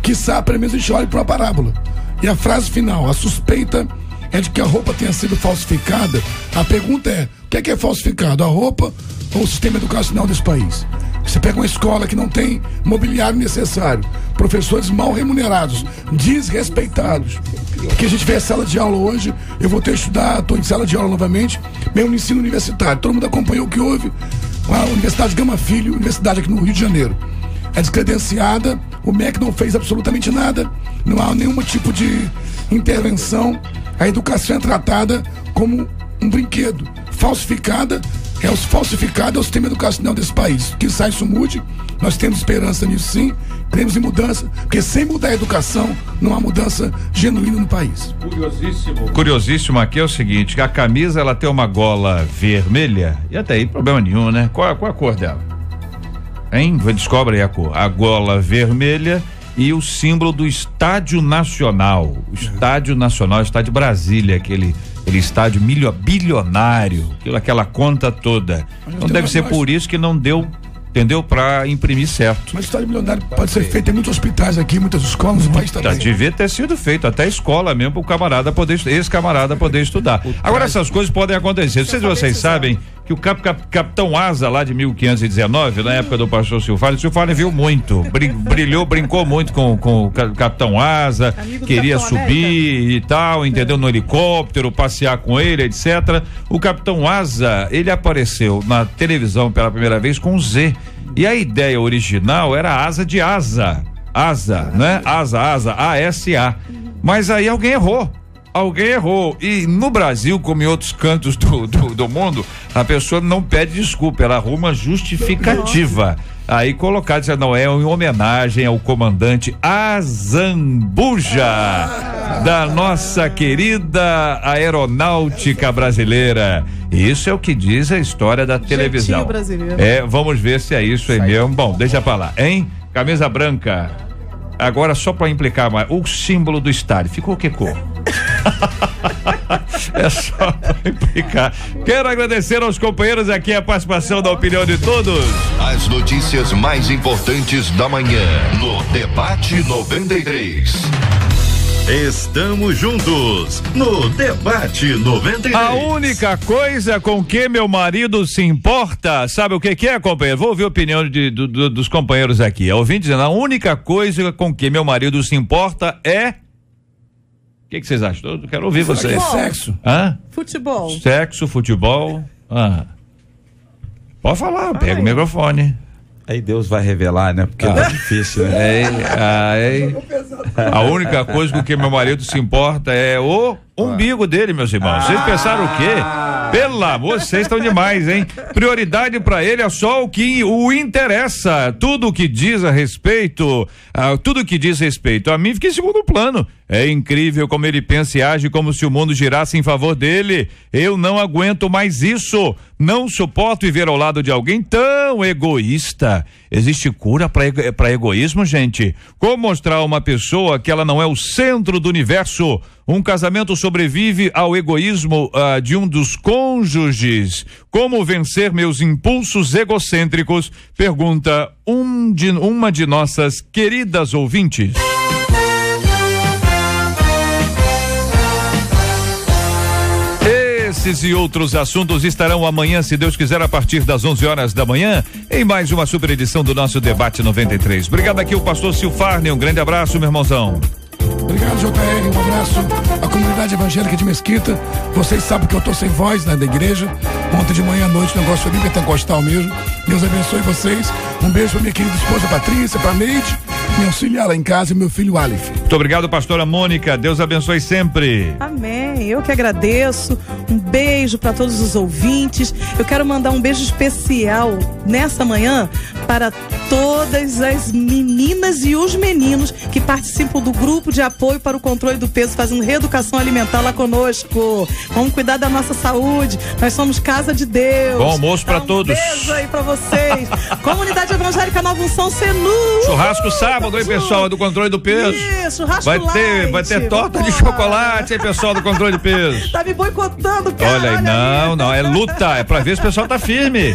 Quiçá, pelo menos a gente olha para uma parábola. E a frase final, a suspeita é de que a roupa tenha sido falsificada. A pergunta é, o que é falsificado? A roupa ou o sistema educacional desse país? Você pega uma escola que não tem mobiliário necessário, professores mal remunerados, desrespeitados. Porque a gente vê a sala de aula hoje, eu vou ter que estudar, estou em sala de aula novamente, mesmo no ensino universitário. Todo mundo acompanhou o que houve com a Universidade Gama Filho, universidade aqui no Rio de Janeiro. É descredenciada, o MEC não fez absolutamente nada, não há nenhum tipo de intervenção. A educação é tratada como um brinquedo, falsificada. Falsificado é o sistema educacional desse país. Que sai isso mude, nós temos esperança nisso sim, cremos em mudança, porque sem mudar a educação não há mudança genuína no país. Curiosíssimo aqui é o seguinte, que a camisa ela tem uma gola vermelha, e até aí problema nenhum, né? Qual a cor dela? Hein? Descobre aí a cor. A gola vermelha e o símbolo do Estádio Nacional. O Estádio Nacional, o Estádio Brasília, aquele estádio bilionário, aquela conta toda. Então deve ser por isso que não deu, entendeu? Pra imprimir certo. Mas o estádio milionário pode ser feito em muitos hospitais aqui, muitas escolas, mas também. Devia ter sido feito, até escola mesmo, para esse camarada poder estudar. Agora, essas coisas podem acontecer. Não sei se vocês sabem que o Capitão Asa, lá de 1519, na época do pastor Silfário, o Silfário viu muito, brincou muito com o Capitão Asa, queria subir e tal, entendeu? No helicóptero, passear com ele, etc. O Capitão Asa, ele apareceu na televisão pela primeira vez com Z. E a ideia original era asa de asa, né? Asa, A-S-A. Mas aí alguém errou. E no Brasil, como em outros cantos do mundo, a pessoa não pede desculpa, ela arruma justificativa. Aí colocar, dizer, não, é em homenagem ao comandante Azambuja, da nossa querida aeronáutica brasileira. Isso é o que diz a história da televisão. Vamos ver se é isso aí mesmo. Bom, deixa pra lá, hein? Camisa branca. Agora, só para implicar mais, o símbolo do estádio ficou que cor? É só para implicar. Quero agradecer aos companheiros aqui a participação da opinião de todos. As notícias mais importantes da manhã no Debate 93. Estamos juntos no Debate 93. A única coisa com que meu marido se importa, sabe o que é, companheiro? Vou ouvir a opinião dos companheiros aqui. Eu ouvi dizendo, a única coisa com que meu marido se importa é... O que vocês acham? Eu quero ouvir vocês. Sexo. Hã? Futebol. Sexo, futebol. Pode falar, pega o microfone. Aí Deus vai revelar, né? Porque é difícil, né? A única coisa com que meu marido se importa é o umbigo dele, meus irmãos. Vocês pensaram o quê? Pelo amor, vocês estão demais, hein? Prioridade pra ele é só o que o interessa. Tudo que diz respeito a mim fica em segundo plano. É incrível como ele pensa e age como se o mundo girasse em favor dele. Eu não aguento mais isso. Não suporto viver ao lado de alguém tão egoísta. Existe cura para egoísmo, gente? Como mostrar a uma pessoa que ela não é o centro do universo? Um casamento sobrevive ao egoísmo de um dos cônjuges. Como vencer meus impulsos egocêntricos? Pergunta uma de nossas queridas ouvintes. Esses e outros assuntos estarão amanhã, se Deus quiser, a partir das 11 horas da manhã, em mais uma super edição do nosso Debate 93. Obrigado aqui o pastor Silfarne, um grande abraço, meu irmãozão. Obrigado, JR, um abraço à comunidade evangélica de Mesquita. Vocês sabem que eu tô sem voz, né, da igreja. Ontem de manhã à noite o negócio foi bem pentecostal mesmo. Deus abençoe vocês. Um beijo pra minha querida esposa Patrícia, pra Neide, minha auxiliar lá em casa e meu filho Aleph. Muito obrigado, pastora Mônica. Deus abençoe sempre. Amém. Eu que agradeço. Um beijo para todos os ouvintes. Eu quero mandar um beijo especial nessa manhã para todas as meninas e os meninos que participam do grupo de apoio para o controle do peso, fazendo reeducação alimentar lá conosco. Vamos cuidar da nossa saúde. Nós somos casa de Deus. Bom almoço para todos. Beijo aí para vocês. Comunidade Evangélica Nova Unção Senu. Churrasco sábado, hein, pessoal, do controle do peso. Isso, churrasco vai ter torta de chocolate, hein, pessoal do controle de peso. Tá me boicotando, cara. Olha aí, não, é luta, é pra ver se o pessoal tá firme.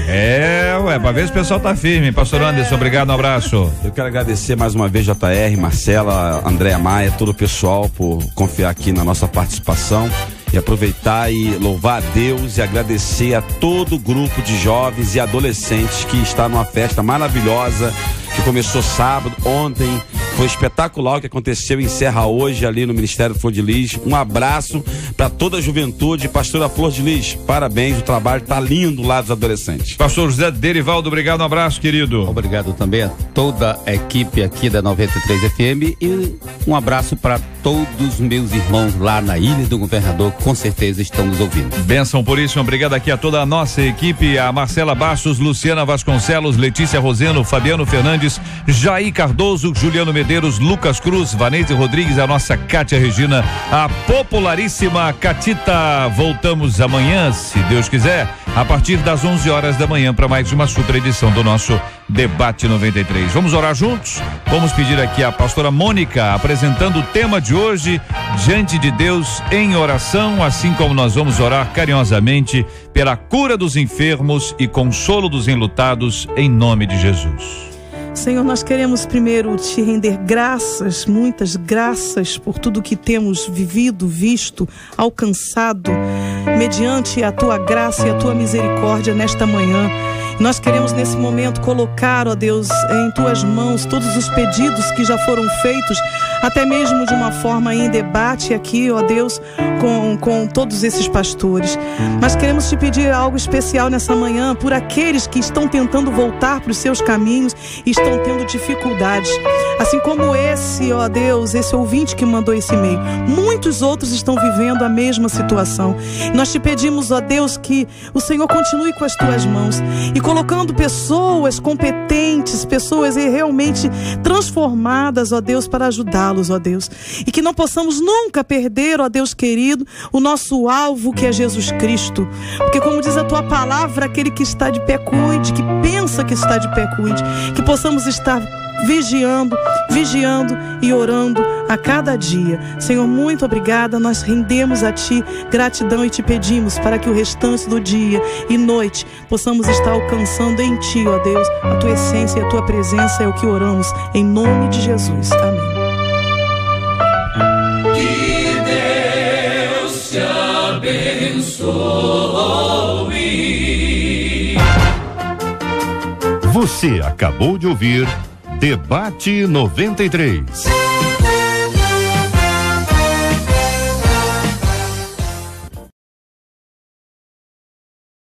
Pra ver se o pessoal tá firme. Pastor Anderson, obrigado, um abraço. Eu quero agradecer mais uma vez JR, Marcela, Andréa Maia, todo o pessoal por confiar aqui na nossa participação. E aproveitar e louvar a Deus e agradecer a todo o grupo de jovens e adolescentes que está numa festa maravilhosa que começou sábado, ontem. Foi espetacular o que aconteceu, encerra hoje ali no Ministério Flor de Lis. Um abraço para toda a juventude. Pastora Flor de Lis, parabéns, o trabalho tá lindo lá dos adolescentes. Pastor José Derivaldo, obrigado, um abraço, querido. Obrigado também a toda a equipe aqui da 93 FM e um abraço para todos os meus irmãos lá na Ilha do Governador, com certeza estão nos ouvindo. Bênção por isso, obrigado aqui a toda a nossa equipe, a Marcela Bastos, Luciana Vasconcelos, Letícia Roseno, Fabiano Fernandes, ouvintes, Jair Cardoso, Juliano Medeiros, Lucas Cruz, Vanessa Rodrigues, a nossa Cátia Regina, a popularíssima Catita. Voltamos amanhã, se Deus quiser, a partir das 11 horas da manhã para mais uma super edição do nosso Debate 93. Vamos orar juntos? Vamos pedir aqui a pastora Mônica apresentando o tema de hoje, diante de Deus em oração, assim como nós vamos orar carinhosamente pela cura dos enfermos e consolo dos enlutados, em nome de Jesus. Senhor, nós queremos primeiro te render graças, muitas graças por tudo que temos vivido, visto, alcançado, mediante a tua graça e a tua misericórdia nesta manhã. Nós queremos nesse momento colocar, ó Deus, em tuas mãos todos os pedidos que já foram feitos, até mesmo de uma forma em debate aqui, ó Deus, com todos esses pastores. Mas queremos te pedir algo especial nessa manhã por aqueles que estão tentando voltar para os seus caminhos e estão tendo dificuldades. Assim como esse, ó Deus, esse ouvinte que mandou esse e-mail. Muitos outros estão vivendo a mesma situação. Nós te pedimos, ó Deus, que o Senhor continue com as tuas mãos e colocando pessoas competentes, pessoas realmente transformadas, ó Deus, para ajudá-los, ó Deus. E que não possamos nunca perder, ó Deus querido, o nosso alvo, que é Jesus Cristo. Porque como diz a tua palavra, aquele que está de pé cuide, que pensa que está de pé cuide. Que possamos estar vigiando e orando a cada dia. Senhor, muito obrigada, nós rendemos a Ti gratidão e Te pedimos para que o restante do dia e noite possamos estar alcançando em Ti, ó Deus, a Tua essência e a Tua presença, é o que oramos em nome de Jesus. Amém. Que Deus te abençoe. Você acabou de ouvir Debate 93.